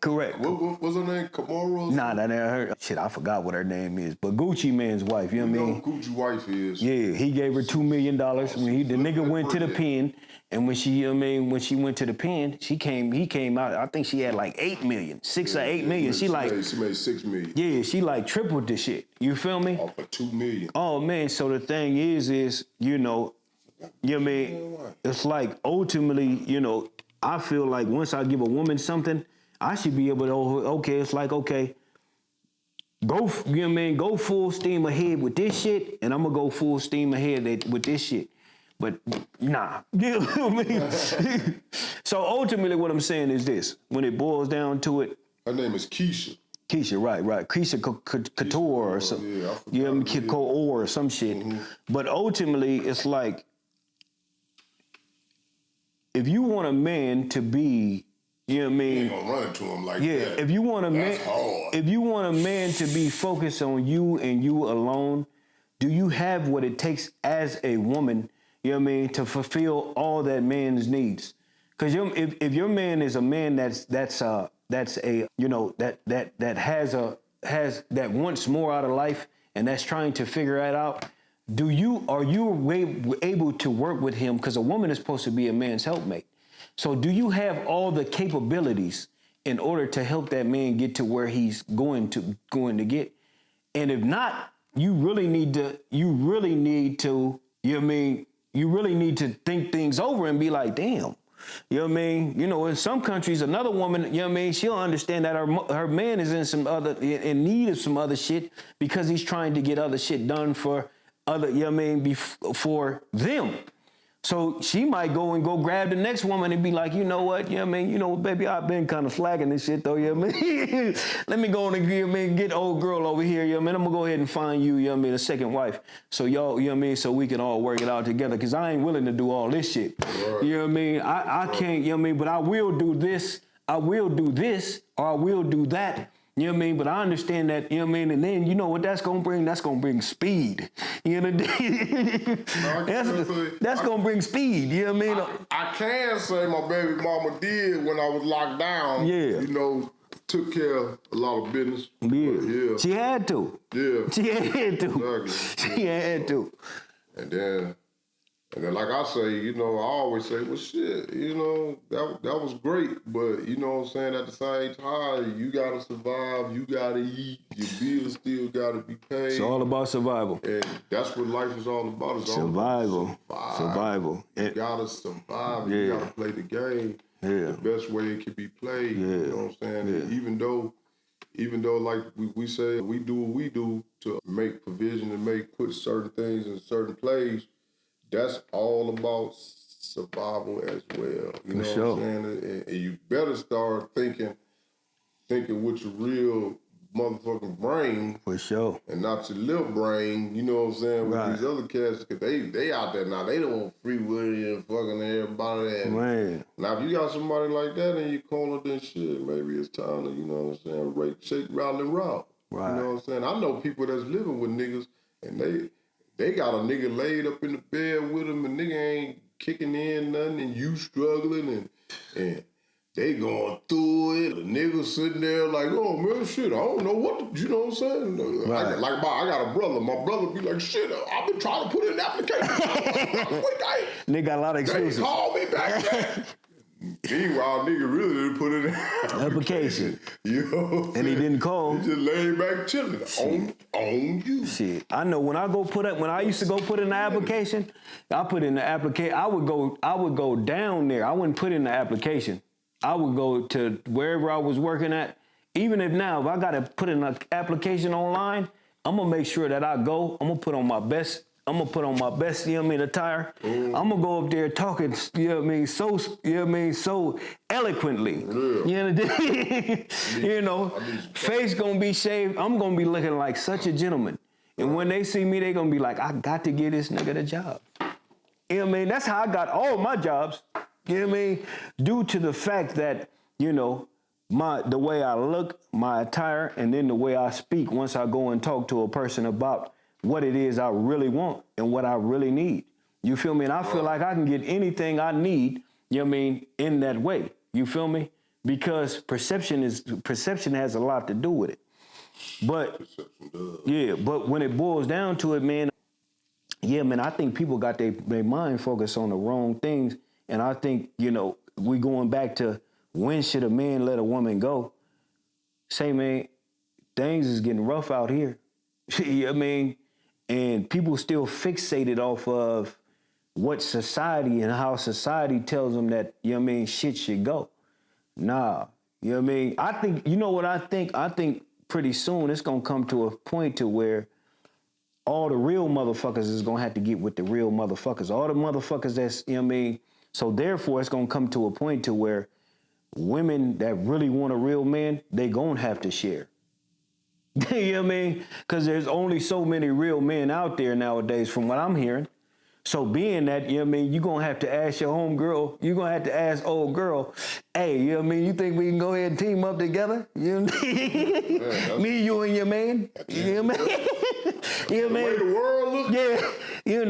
Correct. What's her name? Kamara? Nah, that ain't her. Shit, I forgot what her name is. But Gucci man's wife, you know what I mean? Gucci wife is. Yeah, he gave her $2 million when the nigga went to the pen. And when she, you know what I mean, when she went to the pen, he came out, I think she had like 8 million, 6 or 8 million. She made 6 million. Yeah, she like tripled the shit. You feel me? Off of 2 million. Oh man, so the thing is, you know what I mean? It's like ultimately, you know, I feel like once I give a woman something, I should be able to, okay, it's like, okay, go, you know what I mean? Go full steam ahead with this shit, and I'm gonna go full steam ahead with this shit. But nah, you know what I mean? So ultimately what I'm saying is this, when it boils down to it. Her name is Keisha. Keisha, right. Keisha Couture or something. Yeah, I forgot You know, what it is. Couture or some shit. But ultimately, it's like, if you want a man to be, you know what I You mean? ain't gonna run into him like that. Yeah, if you want a man, That's hard. if you want a man to be focused on you and you alone, do you have what it takes as a woman, you know what I mean, to fulfill all that man's needs? Because if your man is a man that's a, you know, that has that wants more out of life and that's trying to figure that out, are you able to work with him? Because a woman is supposed to be a man's helpmate. So do you have all the capabilities in order to help that man get to where he's going to get? And if not, you really need to, you know what I mean? You really need to think things over and be like, damn. You know what I mean? You know, in some countries, another woman, you know what I mean, she'll understand that her man is in need of some other shit because he's trying to get other shit done for other, you know what I mean, for them. So she might go grab the next woman and be like, you know what, you know what I mean, you know, baby, I've been kind of slacking this shit though, you know what I mean? Let me go and get old girl over here, you know what I mean? I'm gonna go ahead and find you, you know what I mean, a second wife. So y'all, you know what I mean, so we can all work it out together, because I ain't willing to do all this shit. Right. You know what I mean? I can't, you know what I mean, but I will do this, or I will do that. You know what I mean? But I understand that, you know what I mean? And then, you know what that's going to bring? That's going to bring speed. You know what I mean? That's going to bring speed. You know what I mean? I can say my baby mama did when I was locked down. Yeah. You know, took care of a lot of business. Yeah. She had to. Yeah. She had to. Exactly. She had to. And then, like I say, you know, I always say, well, shit, you know, that was great. But, you know what I'm saying, at the same time, you got to survive, you got to eat, your bills still got to be paid. It's all about survival. And that's what life is all about. It's survival. Survival. You got to survive. Yeah. You got to play the game the best way it can be played. Yeah. You know what I'm saying? Yeah. And even though like we say, we do what we do to make provision and put certain things in certain plays, that's all about survival as well. You know what I'm saying? And you better start thinking with your real motherfucking brain. For sure. And not your little brain, you know what I'm saying, with these other cats, because they out there now, they don't want free will and fucking everybody. And man. Now, if you got somebody like that in your corner, then shit, maybe it's time to, you know what I'm saying, shake, rattle, and route. Right. You know what I'm saying? I know people that's living with niggas, and they got a nigga laid up in the bed with them, and nigga ain't kicking in nothing, and you struggling, and they going through it. The nigga sitting there like, oh man, shit, I don't know what you know what I'm saying? Right. I got a brother. My brother be like, shit, I've been trying to put in an application. Nigga got a lot of excuses. They called me back there. Meanwhile, nigga really didn't put in an application. You know what I'm saying? And he didn't call. He just laid back chilling. On you. Shit. I know when I used to go put in the application, I put in the application. I would go down there. I wouldn't put in the application. I would go to wherever I was working at. Even if I gotta put in an application online, I'm gonna make sure that I go. I'm gonna put on my best, you know what I mean, attire. I'm gonna go up there talking, you know what I mean, so eloquently. Yeah. You know, face gonna be shaved. I'm gonna be looking like such a gentleman. And when they see me, they gonna be like, I got to give this nigga the job. You know what I mean? That's how I got all my jobs. You know what I mean? Due to the fact that, you know, the way I look, my attire, and then the way I speak once I go and talk to a person about what it is I really want and what I really need. You feel me? And I feel like I can get anything I need, you know what I mean, in that way. You feel me? Because perception has a lot to do with it. But but when it boils down to it, man, I think people got their mind focused on the wrong things. And I think, you know, we going back to when should a man let a woman go? Say, man, things is getting rough out here. You know what I mean? And people still fixated off of what society and how society tells them that, you know what I mean, shit should go. Nah, you know what I mean? I think, you know what I think? I think pretty soon it's going to come to a point to where all the real motherfuckers is going to have to get with the real motherfuckers. All the motherfuckers that's, you know what I mean? So therefore, it's going to come to a point to where women that really want a real man, they going to have to share. You know what I mean? Because there's only so many real men out there nowadays, from what I'm hearing. So being that, you know what I mean, you're going to have to ask your home girl, you're going to have to ask old girl, hey, you know what I mean, you think we can go ahead and team up together? You know what I mean? Yeah, me, you, and your man? You know what I mean? You know what I the way mean? the world looks. Yeah,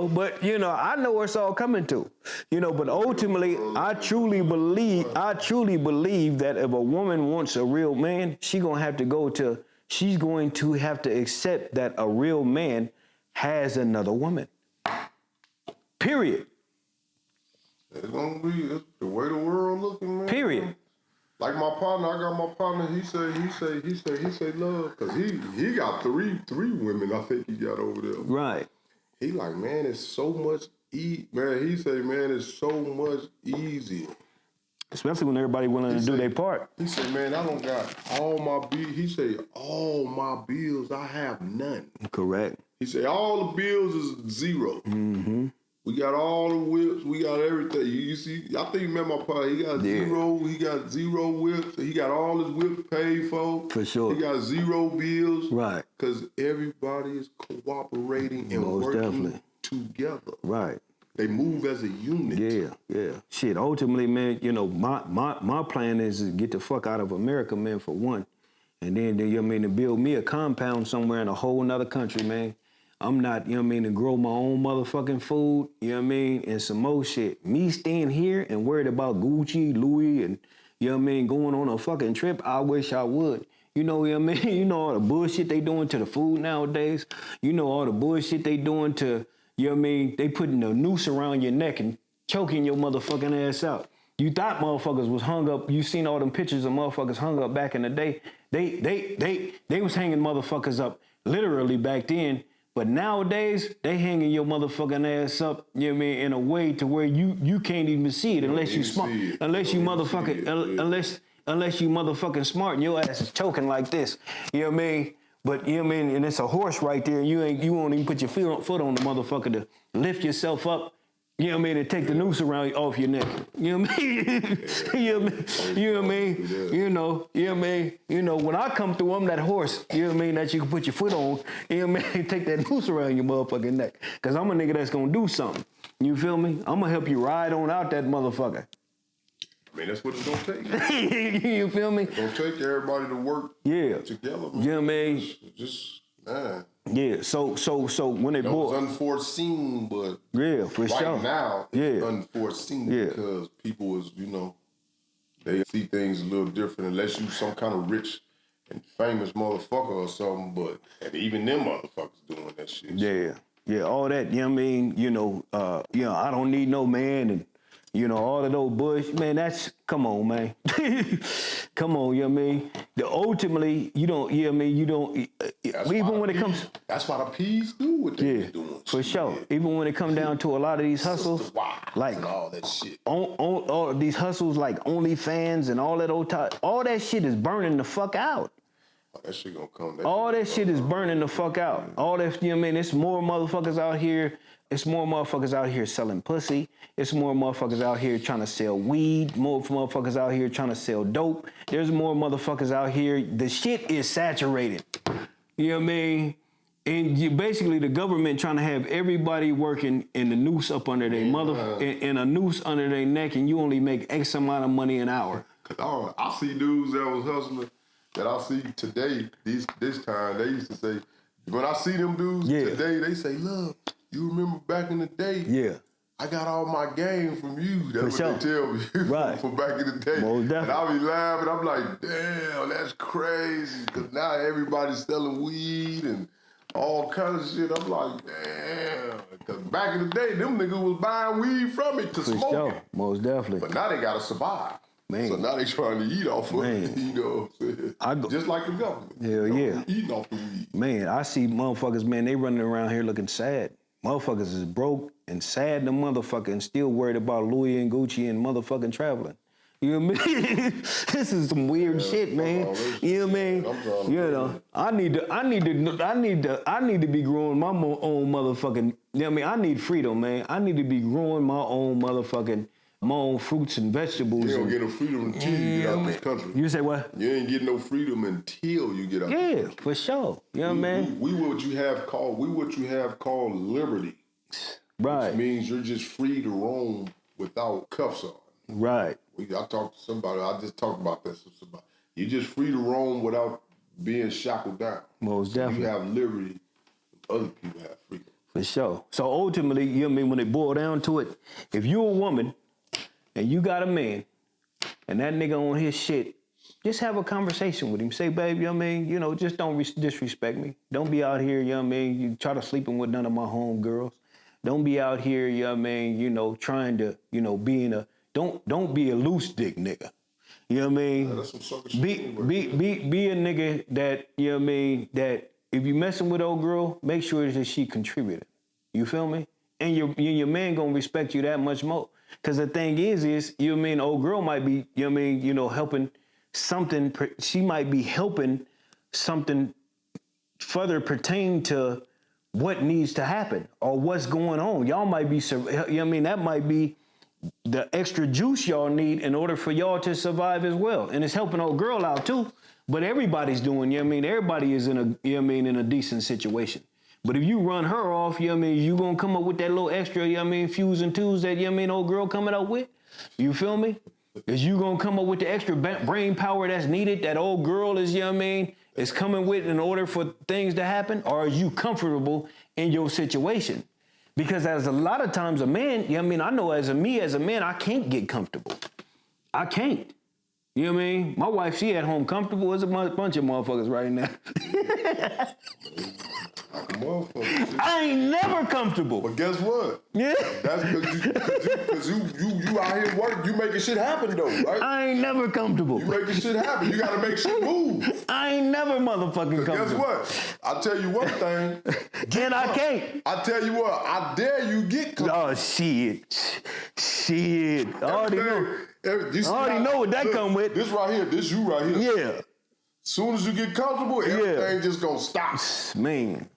but I know where it's all coming to, but ultimately, I truly believe that if a woman wants a real man, she's going to have to accept that a real man has another woman. Period. It's gonna be the way the world looking, man. Period. Like my partner, I got my partner. He say love, cause he got three women. I think he got over there. Right. He like, man, it's so much man. He say, man, it's so much easier. Especially when everybody willing to do their part. He said, man, I don't got all my bills. He said, all my bills, I have none. Correct. He said, all the bills is zero. Mm-hmm. We got all the whips. We got everything. You see, I think you met my partner. He got zero. He got zero whips. He got all his whips paid for. For sure. He got zero bills. Right. Because everybody is cooperating and working together. Right. They move as a unit. Yeah. Shit, ultimately, man, my plan is to get the fuck out of America, man, for one. And then, to build me a compound somewhere in a whole nother country, man. I'm not, to grow my own motherfucking food, and some more shit. Me staying here and worried about Gucci, Louis, and, going on a fucking trip, I wish I would. You know what I mean? You know all the bullshit they doing to the food nowadays. You know all the bullshit they doing to, they putting a noose around your neck and choking your motherfucking ass out. You thought motherfuckers was hung up. You seen all them pictures of motherfuckers hung up back in the day. They was hanging motherfuckers up literally back then. But nowadays, they hanging your motherfucking ass up, in a way to where you can't even see it unless you smart. Unless you motherfucking smart and your ass is choking like this. You know what I mean? But and it's a horse right there. You won't even put your foot on the motherfucker to lift yourself up. You know what I mean? And take the noose around off your neck. You know what I mean? You know what I mean? When I come through, I'm that horse. You know what I mean? That you can put your foot on. You know what I mean? Take that noose around your motherfucking neck. Cause I'm a nigga that's gonna do something. You feel me? I'm gonna help you ride on out that motherfucker. I mean, that's what it's gonna take. You feel me? It's gonna take everybody to work together. Man. You know what I mean? Just man. Yeah, so when they bought, it was unforeseen, but for sure. Right now, it's unforeseen because people is, they see things a little different unless you some kind of rich and famous motherfucker or something. But and even them motherfuckers doing that shit. Yeah, all that. You know what I mean? I don't need no man and. All of those bush, man, come on, man. Come on, you know what I mean? Ultimately, you don't, even when it comes... That's why the P's do what they're doing. For sure. Yeah. Even when it comes down to a lot of these hustles, like and all that shit. All of these hustles like OnlyFans and all that all that shit is burning the fuck out. That shit gonna come. All that shit is burning the fuck out. All that, it's more motherfuckers out here. It's more motherfuckers out here selling pussy. It's more motherfuckers out here trying to sell weed. More motherfuckers out here trying to sell dope. There's more motherfuckers out here. The shit is saturated. You know what I mean? And basically the government trying to have everybody working in the noose up under their in a noose under their neck, and you only make X amount of money an hour. Cause I see dudes that was hustling that I see today, this time, they used to say, when I see them dudes today, they say, look, you remember back in the day? Yeah. I got all my game from you. That's what they tell me. Right. From back in the day. Most definitely. And I be laughing. I'm like, damn, that's crazy. Because now everybody's selling weed and all kinds of shit. I'm like, damn. Because back in the day, them niggas was buying weed from me to smoke it. Most definitely. But now they got to survive. Man. So now they trying to eat off of it. You know what I'm saying? Just like the government. Hell yeah. Eating off the weed. Man, I see motherfuckers, man, they running around here looking sad. Motherfuckers is broke and sad the motherfucker and still worried about Louis and Gucci and motherfucking traveling. You know what I mean? This is some weird shit, man. You know what I mean? I need to be growing my own motherfucking, you know what I mean? I need freedom, man. I need to be growing my own motherfucking my own fruits and vegetables. You don't get no freedom until you get out this country. You say what? You ain't getting no freedom until you get out this country. Yeah, for sure. You know what I mean? We what you have called liberty. Right. Which means you're just free to roam without cuffs on. Right. I talked to somebody, I just talked about this with somebody. You're just free to roam without being shackled down. Most definitely. You have liberty, other people have freedom. For sure. So ultimately, you know what I mean, when it boil down to it, if you're a woman and you got a man and that nigga on his shit, just have a conversation with him. Say, babe, you know what I mean? You know, just don't disrespect me. Don't be out here, you know what I mean? You try to sleeping with none of my home girls. Don't be out here, you know what I mean, you know, trying to, you know, being a, don't be a loose dick nigga. You know what I mean? That's some sucker shit. Be a nigga that, you know what I mean, that if you messing with old girl, make sure that she contributed. You feel me? And your man gonna respect you that much more. Cause the thing is, you know what I mean, old girl might be, you know what I mean, you know, helping something, she might be helping something further pertain to what needs to happen or what's going on. Y'all might be, you know what I mean, that might be the extra juice y'all need in order for y'all to survive as well. And it's helping old girl out too. But everybody's doing, you know what I mean, everybody is in a, you know what I mean, in a decent situation. But if you run her off, you know what I mean, you gonna come up with that little extra, you know what I mean, fuse and twos that, you know what I mean, old girl coming out with? You feel me? Is you gonna come up with the extra brain power that's needed that old girl is, you know what I mean, is coming with in order for things to happen? Or are you comfortable in your situation? Because as a lot of times a man, you know what I mean, I know as a man, I can't get comfortable. I can't. You know what I mean? My wife, she at home comfortable as a bunch of motherfuckers right now. I ain't never comfortable. But guess what? Yeah. That's because you out here work, you making shit happen though, right? I ain't never comfortable. You making shit happen. You gotta make shit move. I ain't never motherfucking comfortable. Guess what? I'll tell you one thing. And I can't. I tell you what, I dare you get comfortable. Oh, shit. I already know. I already know what that come with. This right here, this you right here. Yeah. As soon as you get comfortable, everything just gonna stop. Man.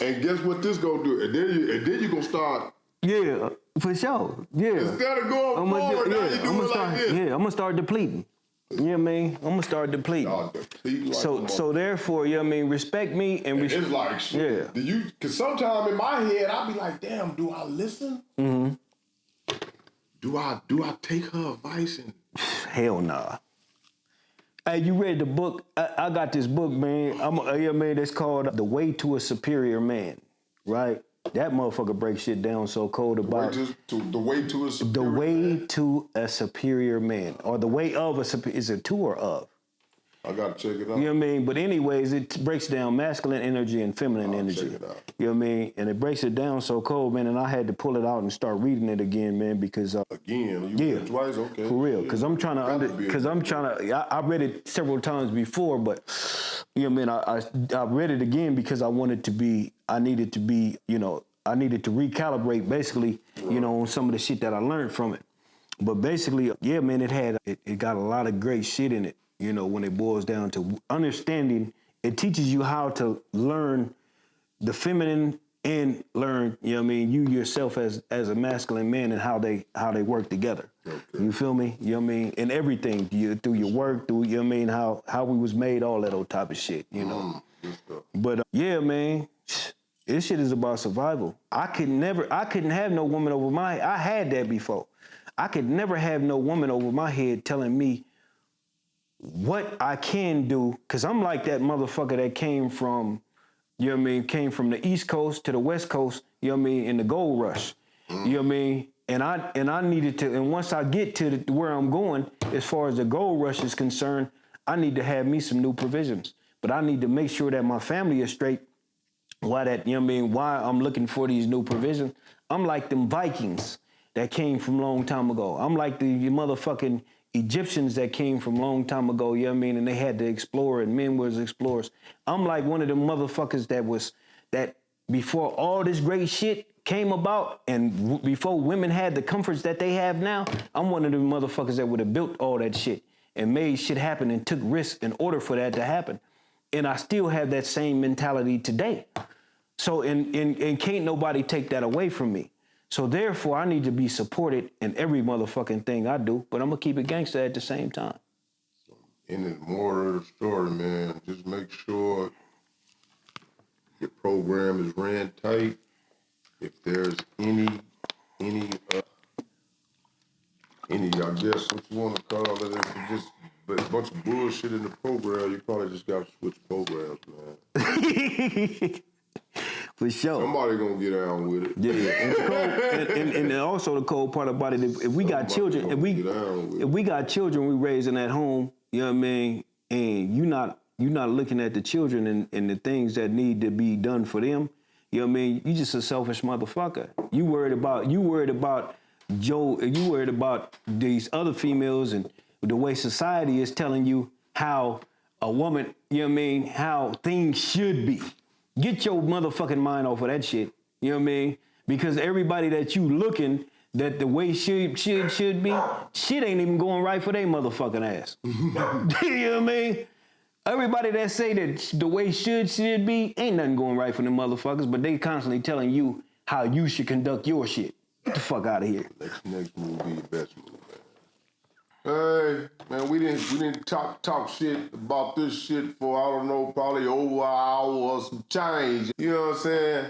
And guess what this gonna do? And then you gonna start. Yeah, for sure. Yeah. Instead of going forward, now you do it like this. Yeah, I'm gonna start depleting. You know what I mean? I'm gonna start depleting. Like so therefore, you know what I mean, respect me and it's like shit. Yeah. Cause sometimes in my head I be like, damn, do I listen? Mm-hmm. Do I take her advice and hell nah. Hey, you read the book? I got this book, man. You know what I mean, it's called The Way to a Superior Man, right? That motherfucker breaks shit down so cold about the way to a superior the way man. to a superior man, or the way of a superior. Is it to or of? I gotta check it out. You know what I mean? But anyways, it breaks down masculine energy and feminine energy. Check it out. You know what I mean? And it breaks it down so cold, man, and I had to pull it out and start reading it again, man, because again, you read it twice, okay. For real, because I'm trying to I read it several times before, but you know what I mean, I read it again because I needed to recalibrate basically, you know, on some of the shit that I learned from it. But basically, yeah, man, it got a lot of great shit in it. You know, when it boils down to understanding, it teaches you how to learn the feminine and learn, you know what I mean, you yourself as a masculine man and how they work together. Okay. You feel me? You know what I mean? In everything, through your work, through, you know what I mean, how we was made, all that old type of shit, you know. But yeah, man, this shit is about survival. I couldn't have no woman over my head. I had that before. I could never have no woman over my head telling me what I can do, because I'm like that motherfucker that came from, you know what I mean, came from the East Coast to the West Coast, you know what I mean, in the gold rush. You know what I mean? And I needed to, and once I get to where I'm going, as far as the gold rush is concerned, I need to have me some new provisions. But I need to make sure that my family is straight. Why I'm looking for these new provisions. I'm like them Vikings that came from a long time ago. I'm like the motherfucking Egyptians that came from a long time ago, you know what I mean? And they had to explore, and men was explorers. I'm like one of them motherfuckers that before all this great shit came about and before women had the comforts that they have now, I'm one of them motherfuckers that would have built all that shit and made shit happen and took risks in order for that to happen. And I still have that same mentality today. So, and can't nobody take that away from me. So therefore, I need to be supported in every motherfucking thing I do, but I'm gonna keep it gangster at the same time. And the moral of the story, man, just make sure your program is ran tight. If there's any, I guess what you want to call it, if it's just a bunch of bullshit in the program, you probably just got to switch programs, man. For sure. Somebody gonna get down with it. Yeah. And also the cold part about it, if we got children, if we got children we raising at home, you know what I mean, and you're not looking at the children and the things that need to be done for them, you know what I mean, you just a selfish motherfucker. You worried about Joe, you worried about these other females and the way society is telling you how a woman, you know what I mean, how things should be. Get your motherfucking mind off of that shit. You know what I mean? Because everybody that you looking that the way should be, shit ain't even going right for their motherfucking ass. You know what I mean? Everybody that say that the way should be, ain't nothing going right for them motherfuckers, but they constantly telling you how you should conduct your shit. Get the fuck out of here. Next move be your best move, man. Hey, man, we didn't talk shit about this shit for, I don't know, probably over an hour or some change. You know what I'm saying?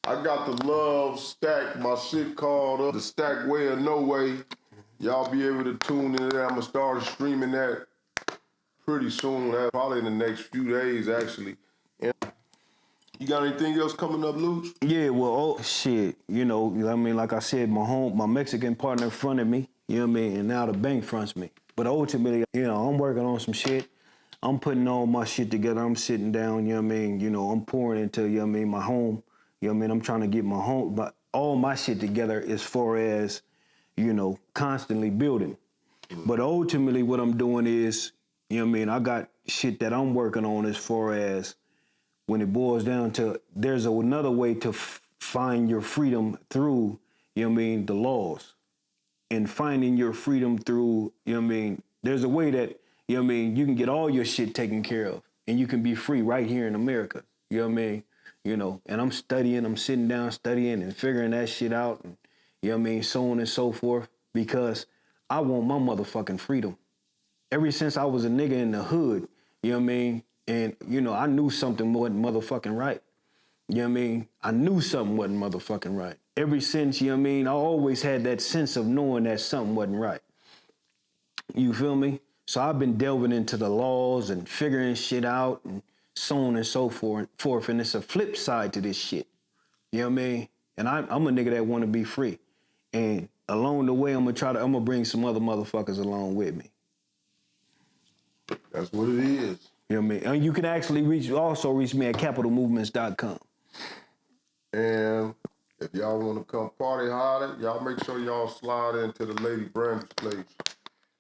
I got the Love stack, my shit called The Stack Way or No Way. Y'all be able to tune into that. I'm gonna start streaming that pretty soon, probably in the next few days, actually. And you got anything else coming up, Luch? Yeah, well, shit, you know what I mean? Like I said, my Mexican partner fronted me, you know what I mean? And now the bank fronts me. But ultimately, you know, I'm working on some shit. I'm putting all my shit together. I'm sitting down, you know what I mean? You know, I'm pouring into, you know what I mean, my home. You know what I mean? I'm trying to get my home, but all my shit together as far as, you know, constantly building. But ultimately what I'm doing is, you know what I mean, I got shit that I'm working on as far as when it boils down to, there's another way to find your freedom through, you know what I mean, the laws. And finding your freedom through, you know what I mean, there's a way that, you know what I mean, you can get all your shit taken care of and you can be free right here in America. You know what I mean? You know, and I'm sitting down studying and figuring that shit out and, you know what I mean, so on and so forth, because I want my motherfucking freedom. Ever since I was a nigga in the hood, you know what I mean? And, you know, I knew something wasn't motherfucking right. You know what I mean? I knew something wasn't motherfucking right. Ever since, you know what I mean, I always had that sense of knowing that something wasn't right. You feel me? So I've been delving into the laws and figuring shit out and so on and so forth. And it's a flip side to this shit. You know what I mean? And I'm a nigga that want to be free. And along the way, I'm gonna bring some other motherfuckers along with me. That's what it is. You know what I mean? And you can actually reach me at capitalmovements.com. And if y'all want to come party harder, y'all make sure y'all slide into the Lady Brand's place.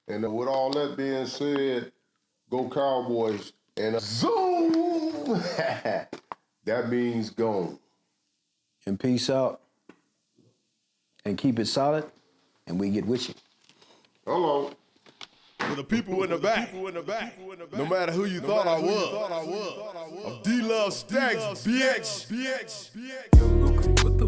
And with all that being said, go Cowboys. And zoom! That means gone. And peace out. And keep it solid. And we get with you. Hello. For the people in the back, no matter who you thought I was, I'm DLove Stacks, bitch. Yo, Luca, what the